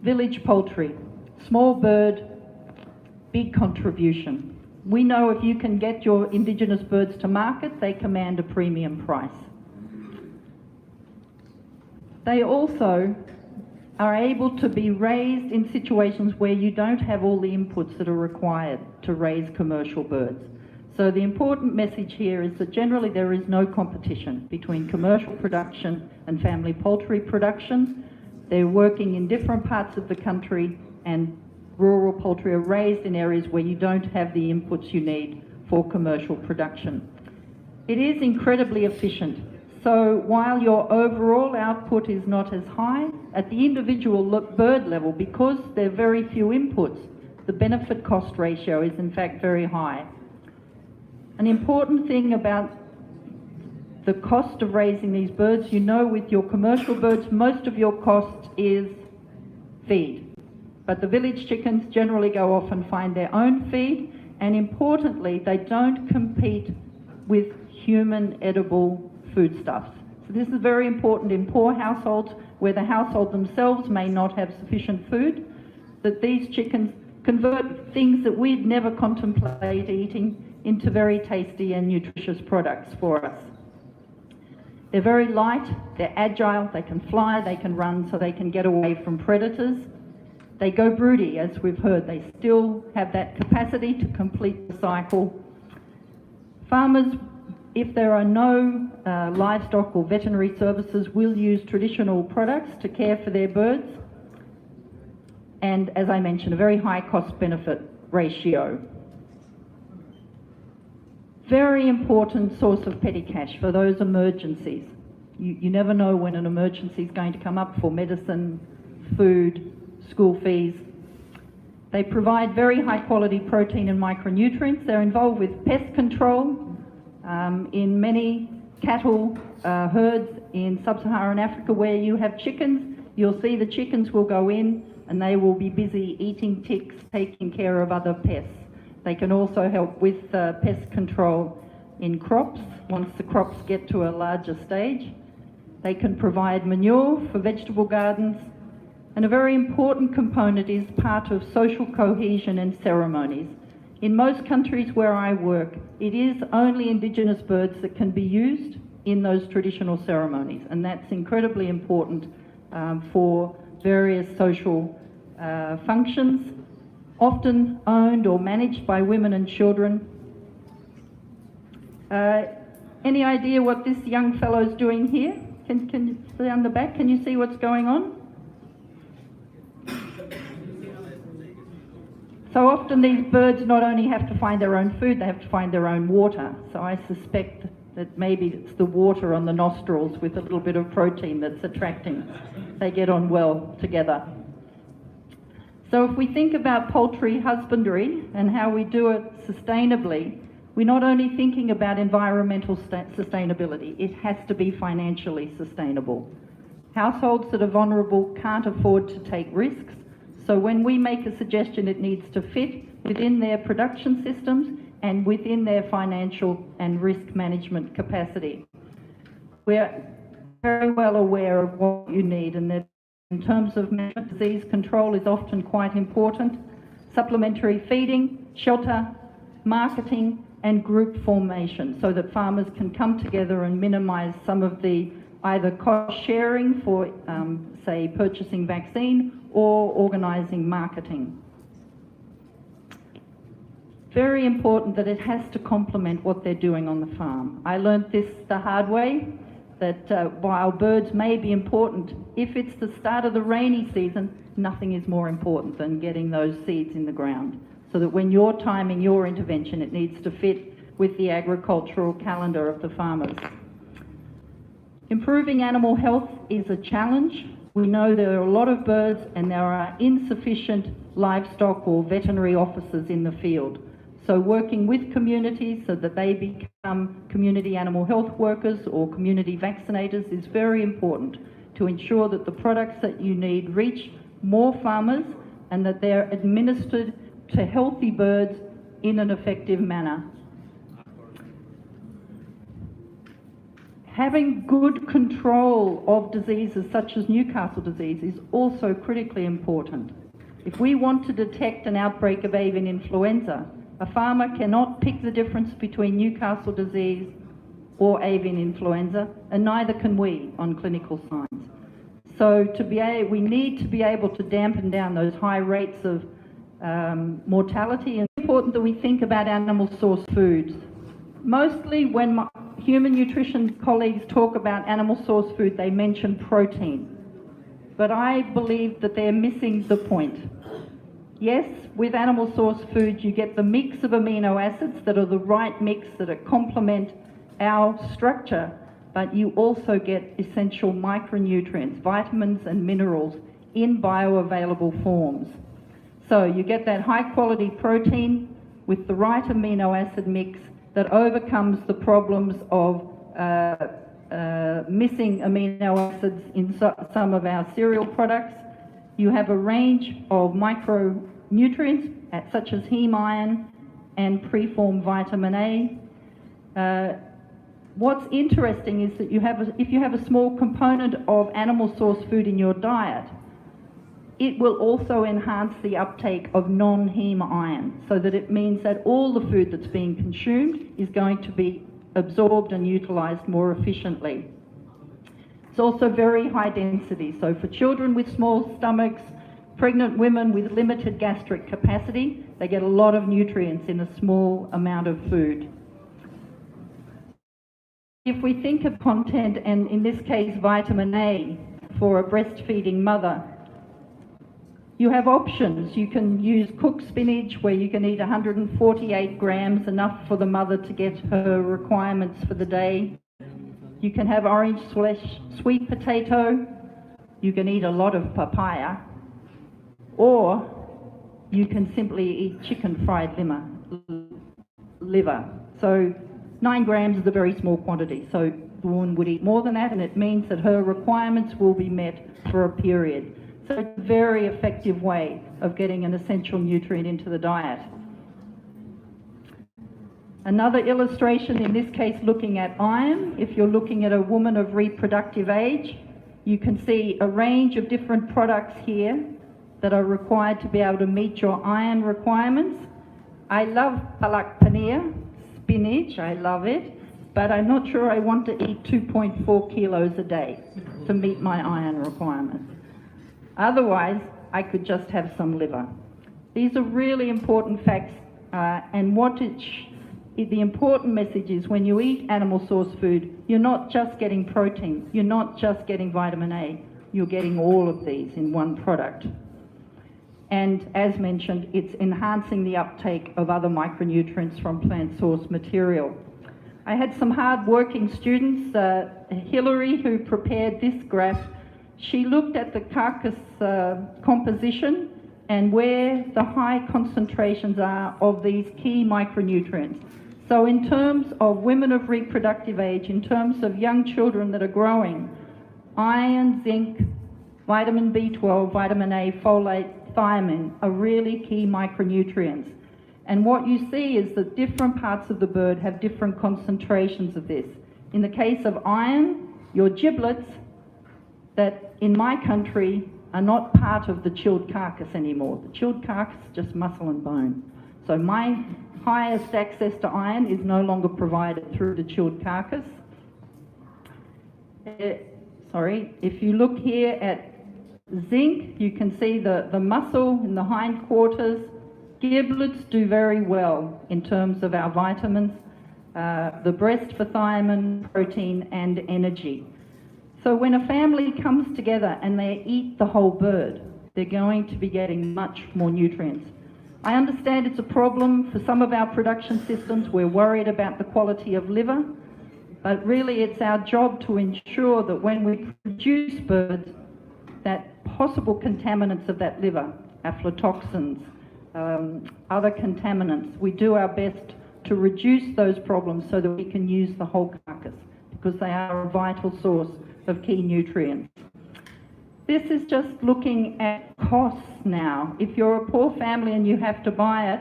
Village poultry, small bird, big contribution. We know if you can get your indigenous birds to market, they command a premium price. They also are able to be raised in situations where you don't have all the inputs that are required to raise commercial birds. So the important message here is that generally there is no competition between commercial production and family poultry production. They're working in different parts of the country, and rural poultry are raised in areas where you don't have the inputs you need for commercial production. It is incredibly efficient. So while your overall output is not as high, at the individual bird level, because there are very few inputs, the benefit cost ratio is in fact very high. An important thing about the cost of raising these birds, you know with your commercial birds, most of your cost is feed. But the village chickens generally go off and find their own feed, and importantly, they don't compete with human edible foodstuffs. So this is very important in poor households where the household themselves may not have sufficient food, that these chickens convert things that we'd never contemplate eating into very tasty and nutritious products for us. They're very light, they're agile, they can fly, they can run, so they can get away from predators. They go broody, as we've heard. They still have that capacity to complete the cycle. Farmers, if there are no livestock or veterinary services, will use traditional products to care for their birds. And as I mentioned, a very high cost-benefit ratio. Very important source of petty cash for those emergencies. You never know when an emergency is going to come up for medicine, food, school fees. They provide very high quality protein and micronutrients. They're involved with pest control in many cattle herds in sub-Saharan Africa where you have chickens. You'll see the chickens will go in and they will be busy eating ticks, taking care of other pests. They can also help with pest control in crops once the crops get to a larger stage. They can provide manure for vegetable gardens. And a very important component is part of social cohesion and ceremonies. In most countries where I work, it is only indigenous birds that can be used in those traditional ceremonies, and that's incredibly important for various social functions, often owned or managed by women and children. Any idea what this young fellow's doing here? Can you see on the back? Can you see what's going on? So often these birds not only have to find their own food, they have to find their own water. So I suspect that maybe it's the water on the nostrils with a little bit of protein that's attracting. They get on well together. So if we think about poultry husbandry and how we do it sustainably, we're not only thinking about environmental sustainability, it has to be financially sustainable. Households that are vulnerable can't afford to take risks. So when we make a suggestion, it needs to fit within their production systems and within their financial and risk management capacity. We're very well aware of what you need, and that in terms of management, disease control is often quite important. Supplementary feeding, shelter, marketing, and group formation so that farmers can come together and minimise some of the either cost sharing for, say, purchasing vaccine or organising marketing. Very important that it has to complement what they're doing on the farm. I learnt this the hard way, that while birds may be important, if it's the start of the rainy season, nothing is more important than getting those seeds in the ground, so that when you're timing your intervention, it needs to fit with the agricultural calendar of the farmers. Improving animal health is a challenge. We know there are a lot of birds and there are insufficient livestock or veterinary officers in the field. So working with communities so that they become community animal health workers or community vaccinators is very important to ensure that the products that you need reach more farmers and that they're administered to healthy birds in an effective manner. Having good control of diseases such as Newcastle disease is also critically important. If we want to detect an outbreak of avian influenza, a farmer cannot pick the difference between Newcastle disease or avian influenza, and neither can we on clinical signs. So we need to be able to dampen down those high rates of mortality. And it's important that we think about animal source foods. Mostly when my human nutrition colleagues talk about animal source food, they mention protein. But I believe that they're missing the point. Yes, with animal source food, you get the mix of amino acids that are the right mix that complement our structure, but you also get essential micronutrients, vitamins and minerals in bioavailable forms. So you get that high quality protein with the right amino acid mix that overcomes the problems of missing amino acids in some of our cereal products. You have a range of micronutrients such as heme iron and preformed vitamin A. What's interesting is that if you have a small component of animal source food in your diet, it will also enhance the uptake of non-heme iron, so that it means that all the food that's being consumed is going to be absorbed and utilised more efficiently. It's also very high density, so for children with small stomachs, pregnant women with limited gastric capacity, they get a lot of nutrients in a small amount of food. If we think of content, and in this case vitamin A for a breastfeeding mother, you have options. You can use cooked spinach where you can eat 148 grams, enough for the mother to get her requirements for the day. You can have orange sweet potato. You can eat a lot of papaya. Or you can simply eat chicken fried liver. So 9 grams is a very small quantity. So the woman would eat more than that, and it means that her requirements will be met for a period. So it's a very effective way of getting an essential nutrient into the diet. Another illustration, in this case looking at iron. If you're looking at a woman of reproductive age, you can see a range of different products here that are required to be able to meet your iron requirements. I love palak paneer, spinach, I love it, but I'm not sure I want to eat 2.4 kilos a day to meet my iron requirements. Otherwise, I could just have some liver. These are really important facts, and the important message is when you eat animal source food, you're not just getting protein, you're not just getting vitamin A, you're getting all of these in one product. And as mentioned, it's enhancing the uptake of other micronutrients from plant source material. I had some hard-working students, Hilary, who prepared this graph. She looked at the carcass composition and where the high concentrations are of these key micronutrients. So in terms of women of reproductive age, in terms of young children that are growing, iron, zinc, vitamin B12, vitamin A, folate, thiamine are really key micronutrients. And what you see is that different parts of the bird have different concentrations of this. In the case of iron, your giblets, that in my country are not part of the chilled carcass anymore. The chilled carcass is just muscle and bone. So my highest access to iron is no longer provided through the chilled carcass. sorry, if you look here at zinc, you can see the muscle in the hindquarters. Giblets do very well in terms of our vitamins, the breast for thiamine, protein and energy. So when a family comes together and they eat the whole bird, they're going to be getting much more nutrients. I understand it's a problem for some of our production systems. We're worried about the quality of liver, but really it's our job to ensure that when we produce birds, that possible contaminants of that liver, aflatoxins, other contaminants, we do our best to reduce those problems so that we can use the whole carcass, because they are a vital source of key nutrients. This is just looking at costs now. If you're a poor family and you have to buy it,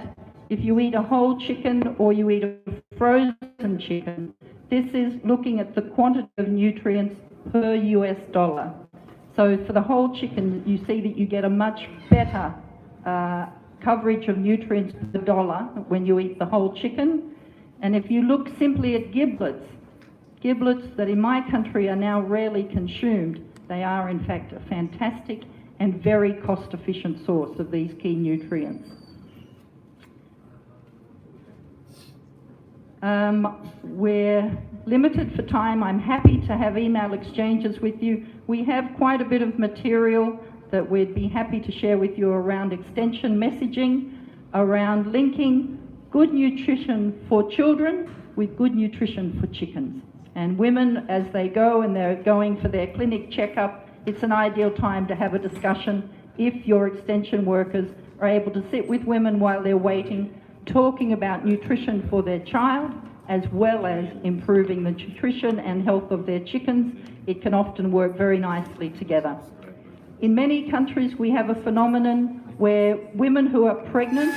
if you eat a whole chicken or you eat a frozen chicken, this is looking at the quantity of nutrients per US dollar. So for the whole chicken, you see that you get a much better coverage of nutrients per dollar when you eat the whole chicken. And if you look simply at giblets that in my country are now rarely consumed, they are in fact a fantastic and very cost-efficient source of these key nutrients. We're limited for time. I'm happy to have email exchanges with you. We have quite a bit of material that we'd be happy to share with you around extension messaging, around linking good nutrition for children with good nutrition for chickens. And women, as they go and they're going for their clinic checkup, it's an ideal time to have a discussion if your extension workers are able to sit with women while they're waiting, talking about nutrition for their child, as well as improving the nutrition and health of their chickens. It can often work very nicely together. In many countries, we have a phenomenon where women who are pregnant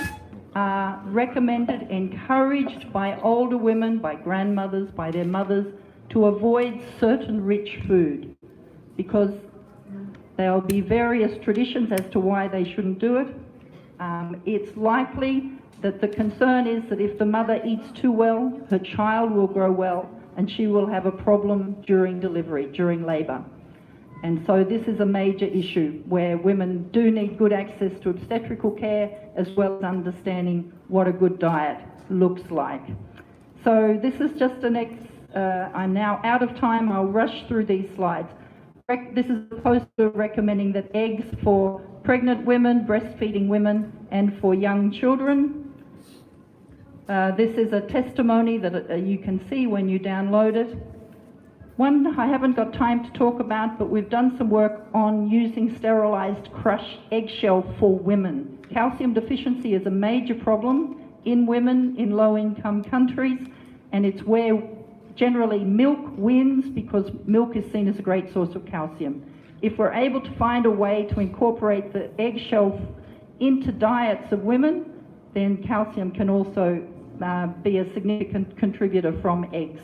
are recommended, encouraged by older women, by grandmothers, by their mothers, to avoid certain rich food, because there'll be various traditions as to why they shouldn't do it. It's likely that the concern is that if the mother eats too well, her child will grow well and she will have a problem during delivery, during labour. And so this is a major issue where women do need good access to obstetrical care, as well as understanding what a good diet looks like. So this is just I'm now out of time. I'll rush through these slides. This is a poster recommending that eggs for pregnant women, breastfeeding women, and for young children. This is a testimony that you can see when you download it. One I haven't got time to talk about, but we've done some work on using sterilised crushed eggshell for women. Calcium deficiency is a major problem in women in low-income countries, and it's where generally milk wins, because milk is seen as a great source of calcium. If we're able to find a way to incorporate the eggshell into diets of women, then calcium can also be a significant contributor from eggs.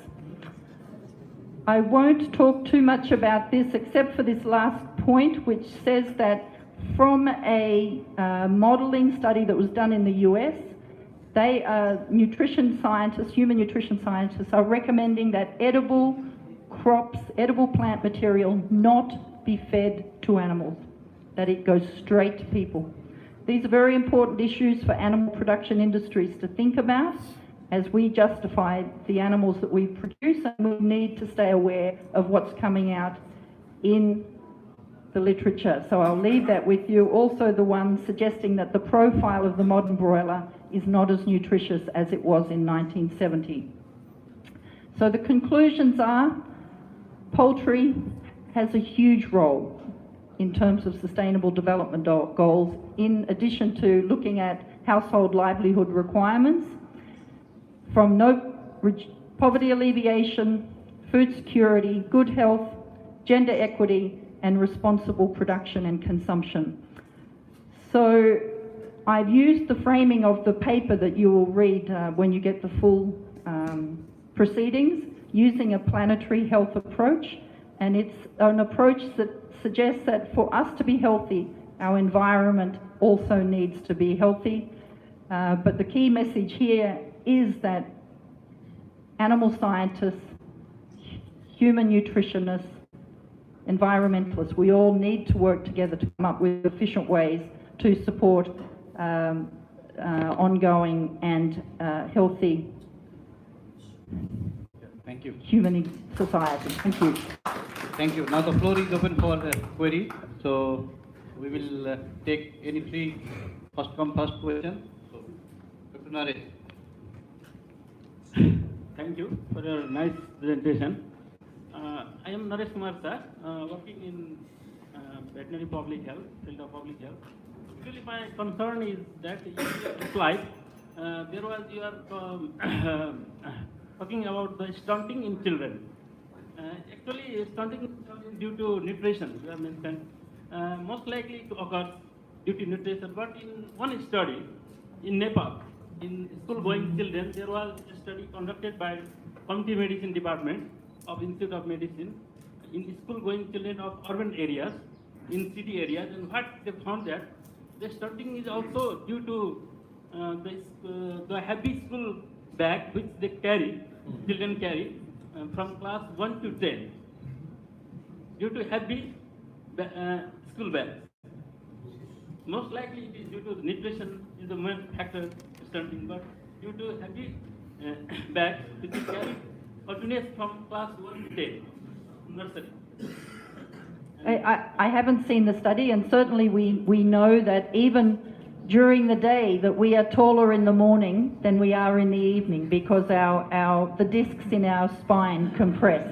I won't talk too much about this except for this last point, which says that from a modelling study that was done in the US, nutrition scientists, human nutrition scientists, are recommending that edible crops, edible plant material not be fed to animals, that it goes straight to people. These are very important issues for animal production industries to think about as we justify the animals that we produce, and we need to stay aware of what's coming out in the literature. So I'll leave that with you. Also the one suggesting that the profile of the modern broiler is not as nutritious as it was in 1970. So the conclusions are, poultry has a huge role in terms of sustainable development goals, in addition to looking at household livelihood requirements, from poverty alleviation, food security, good health, gender equity, and responsible production and consumption. So I've used the framing of the paper that you will read when you get the full proceedings, using a planetary health approach, and it's an approach that suggests that for us to be healthy, our environment also needs to be healthy. But the key message here is that animal scientists, human nutritionists, environmentalists. We all need to work together to come up with efficient ways to support ongoing and healthy Thank you. human society. Thank you. Thank you. Now the floor is open for queries. So we will take any three first come first question. So, Dr. Naresh. Thank you for your nice presentation. I am Naresh Kumar sir, working in veterinary public health, field of public health. Actually, my concern is that in your slide, there was you are talking about the stunting in children. Actually, stunting is due to nutrition. You have mentioned most likely to occur due to nutrition. But in one study in Nepal, in school-going children, there was a study conducted by Community Medicine Department of Institute of Medicine in school-going children of urban areas, in city areas, and what they found that the stunting is also due to the heavy school bag which they carry, children carry from class 1 to 10, due to heavy school bags. Most likely it is due to nutrition is the main factor stunting, but due to heavy bags which is carried continuous from class 1 to 10, nursery. I haven't seen the study, and certainly we know that even during the day that we are taller in the morning than we are in the evening because the discs in our spine compress.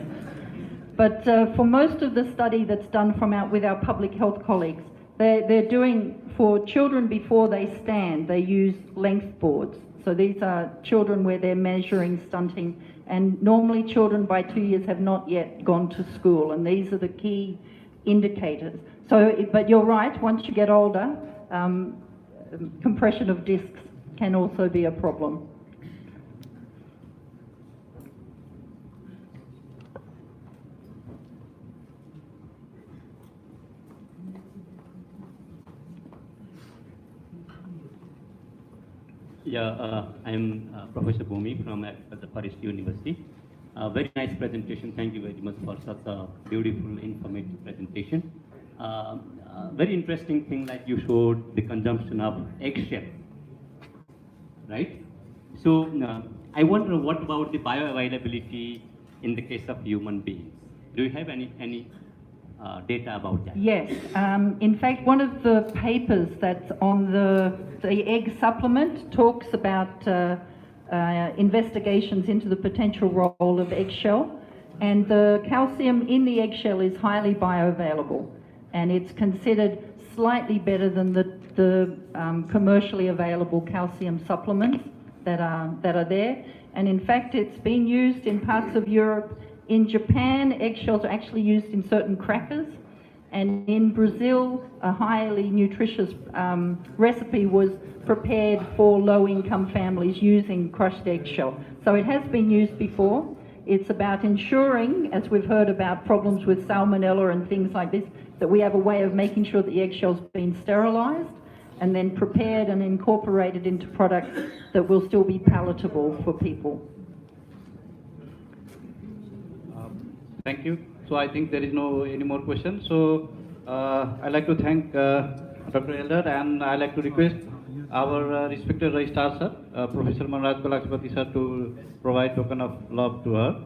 But for most of the study that's done with our public health colleagues, they're doing, for children before they stand, they use length boards. So these are children where they're measuring stunting, and normally children by 2 years have not yet gone to school, and these are the key indicators. So, but you're right, once you get older, compression of discs can also be a problem. I am Professor Bhumi from the Forest University. Very nice presentation. Thank you very much for such a beautiful, informative presentation. Very interesting thing, like you showed the consumption of eggshell, right? So I wonder, what about the bioavailability in the case of human beings? Do you have any data about that? Yes. In fact, one of the papers that's on the egg supplement talks about investigations into the potential role of eggshell, and the calcium in the eggshell is highly bioavailable, and it's considered slightly better than the commercially available calcium supplements that are there. And in fact, it's been used in parts of Europe. In Japan, eggshells are actually used in certain crackers, and in Brazil, a highly nutritious recipe was prepared for low-income families using crushed eggshell. So it has been used before. It's about ensuring, as we've heard about problems with salmonella and things like this, that we have a way of making sure that the eggshell's been sterilised and then prepared and incorporated into products that will still be palatable for people. Thank you. So I think there is no any more questions. So I'd like to thank Dr. Elder, and I'd like to request our respected Registrar Sir, Professor Manraj Kalakspati Sir, to provide token of love to her.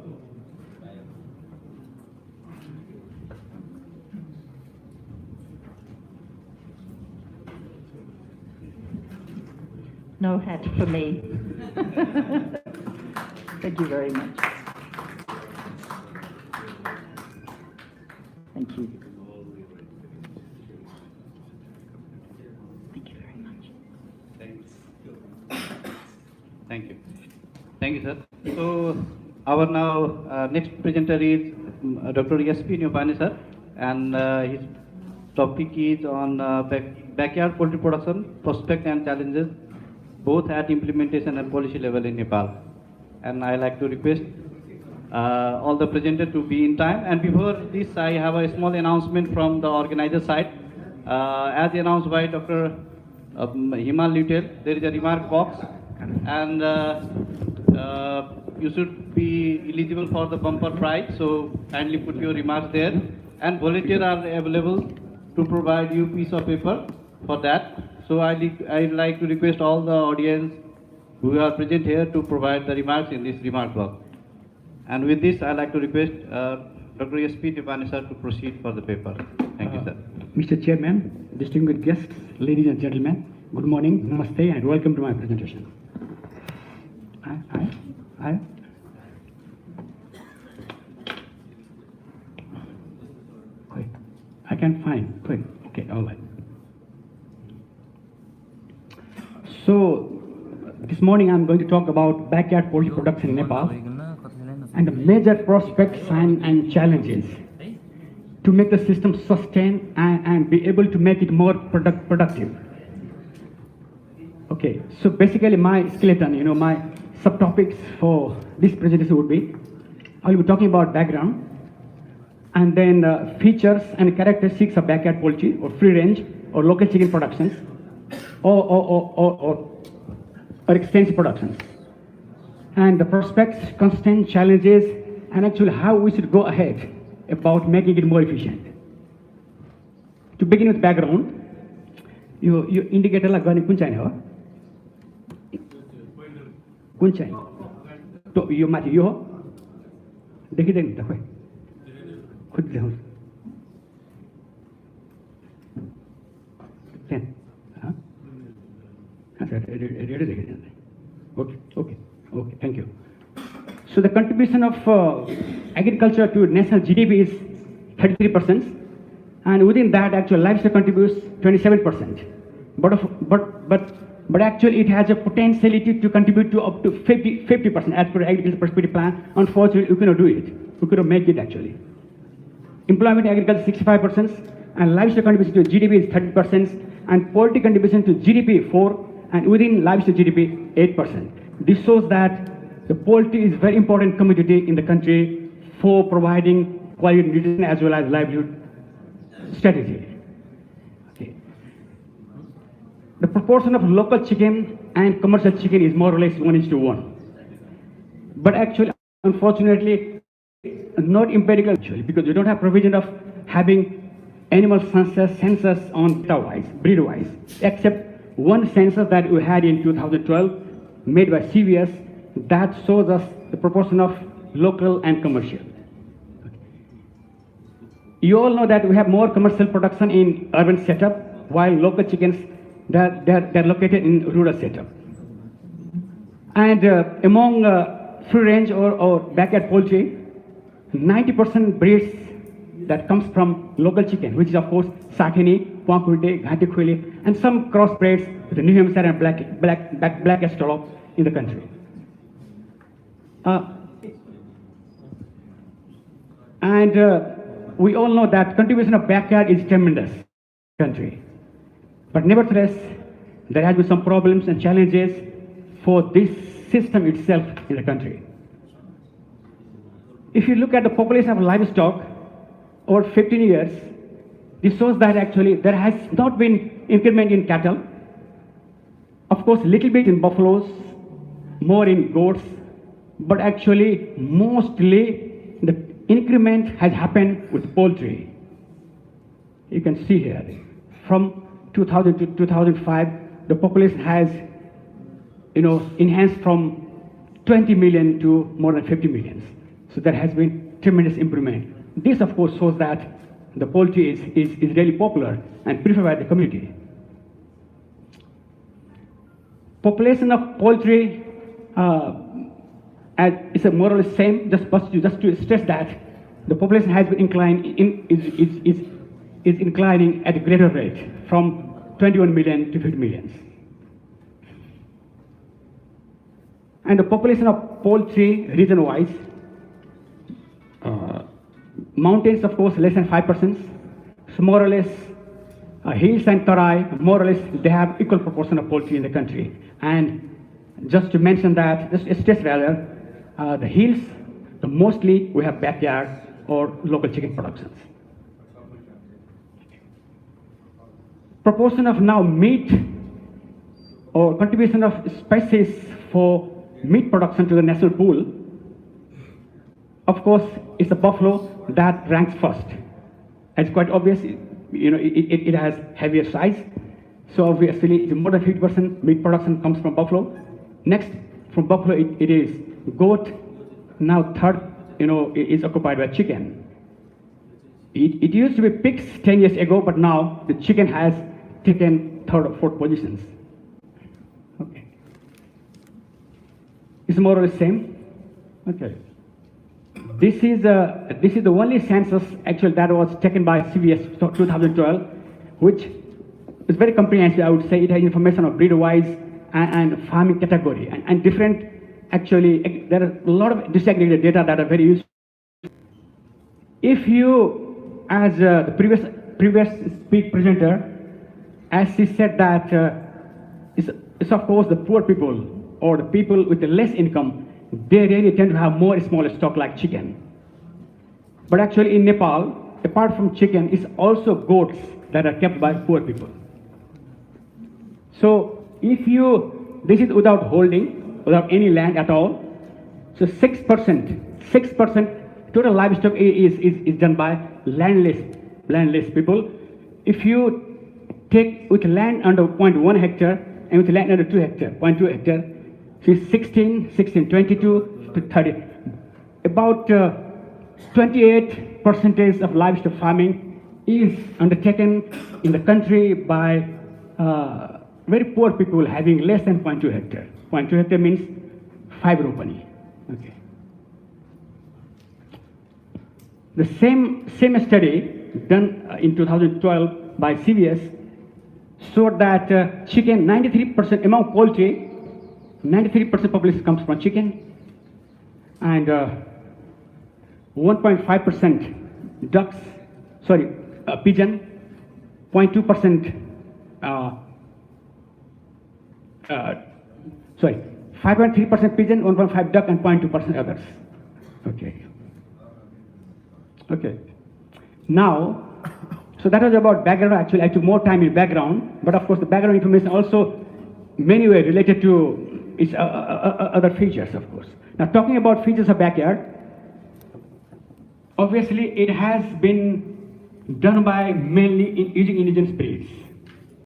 No hat for me. Thank you very much. Thank you. Thank you very much. Thank you. Thank you, sir. So our now next presenter is Dr. S.P. Nyopane, sir, and his topic is on backyard poultry production, prospects and challenges, both at implementation and policy level in Nepal. And I like to request all the presenters to be in time. And before this, I have a small announcement from the organizer side. As announced by Dr. Himal Lutel, there is a remark box, and you should be eligible for the bumper prize. So kindly put your remarks there. and volunteers are available to provide you piece of paper for that. So I'd like to request all the audience who are present here to provide the remarks in this remark box. And with this, I'd like to request Dr. S.P. Tipani sir to proceed for the paper. Thank you, sir. Mr. Chairman, distinguished guests, ladies and gentlemen, good morning, namaste, and welcome to my presentation. I can't find. Quick. Okay, all right. So, this morning I'm going to talk about backyard poultry production in Nepal and the major prospects and challenges to make the system sustain and be able to make it more productive. Okay, so basically my skeleton, my subtopics for this presentation would be, I will be talking about background, and then features and characteristics of backyard poultry or free range or local chicken productions or extensive productions, and the prospects, constraints, challenges, and actually how we should go ahead about making it more efficient. To begin with background, you indicator la गर्ने कुन चाहिँ हो कुन चाहिँ तो यो माथि यो हो देखिदैन त खोइ खुद देखाउनु त्यहाँ ready देखिदैन okay, thank you. So the contribution of agriculture to national GDP is 33%, and within that, actually livestock contributes 27%. But actually, it has a potentiality to contribute to up to 50% as per agriculture perspective plan. Unfortunately, we cannot do it. We cannot make it actually. Employment in agriculture 65%, and livestock contribution to GDP is 30%, and poultry contribution to GDP 4%, and within livestock GDP 8%. This shows that the poultry is a very important commodity in the country for providing quality nutrition as well as livelihood strategy. Okay. The proportion of local chicken and commercial chicken is more or less 1:1. But actually, unfortunately, not empirical actually, because you don't have provision of having animal census on data-wise, breed-wise, except one census that we had in 2012 made by CVS that shows us the proportion of local and commercial. You all know that we have more commercial production in urban setup, while local chickens, they're located in rural setup. And among free range or backyard poultry, 90% breeds that comes from local chicken, which is of course Sakini, Pankurde, Ghatikhuli, and some crossbreds with the New Hampshire and black Australorp in the country. We all know that contribution of backyard is tremendous in the country. But nevertheless, there has been some problems and challenges for this system itself in the country. If you look at the population of livestock over 15 years, this shows that actually there has not been increment in cattle. Of course, little bit in buffaloes, more in goats, but actually mostly the increment has happened with poultry. You can see here, from 2000 to 2005, the population has, enhanced from 20 million to more than 50 million. So there has been tremendous improvement. This, of course, shows that the poultry is really popular and preferred by the community. Population of poultry is more or less same. Just to stress that the population has been is inclining at a greater rate from 21 million to 50 million. And the population of poultry region-wise, mountains, of course, less than 5%. So more or less, hills and Tarai, more or less, they have equal proportion of poultry in the country. And just to mention that, just stress rather, the hills, mostly we have backyard or local chicken productions. Proportion of now meat or contribution of species for meat production to the national pool, of course, it's the buffalo that ranks first. It's quite obvious, it has heavier size. So obviously, more than 50% meat production comes from buffalo. Next, from buffalo, it is goat. Now third, is occupied by chicken. It used to be pigs 10 years ago, but now the chicken has taken third or fourth positions. Okay. It's more or less same. Okay. This is the only census actually that was taken by CVS 2012, which is very comprehensive. I would say it has information of breed-wise and farming category and different. Actually, there are a lot of disaggregated data that are very useful. If you, as the previous speak presenter, as she said that it's of course the poor people or the people with the less income, they really tend to have more small stock like chicken. But actually in Nepal, apart from chicken, it's also goats that are kept by poor people. So this is without holding, without any land at all. So 6% total livestock is done by landless people. If you take with land under 0.1 hectare and with land under 2 hectare, 0.2 hectare, so it's 16, 22 to 30. About 28% of livestock farming is undertaken in the country by very poor people having less than 0.2 hectare. 0.2 hectare means 5 rupee. Okay. The same study done in 2012 by CVS showed that chicken, 93% among poultry, 93% population comes from chicken, and 1.5% ducks, pigeon, 0.2%, 5.3% pigeon, 1.5 duck, and 0.2% others. Okay. Okay. Now, so that was about background. Actually, I took more time in background, but of course, the background information also many way related to its other features, of course. Now, talking about features of backyard, obviously, it has been done by mainly using indigenous breeds.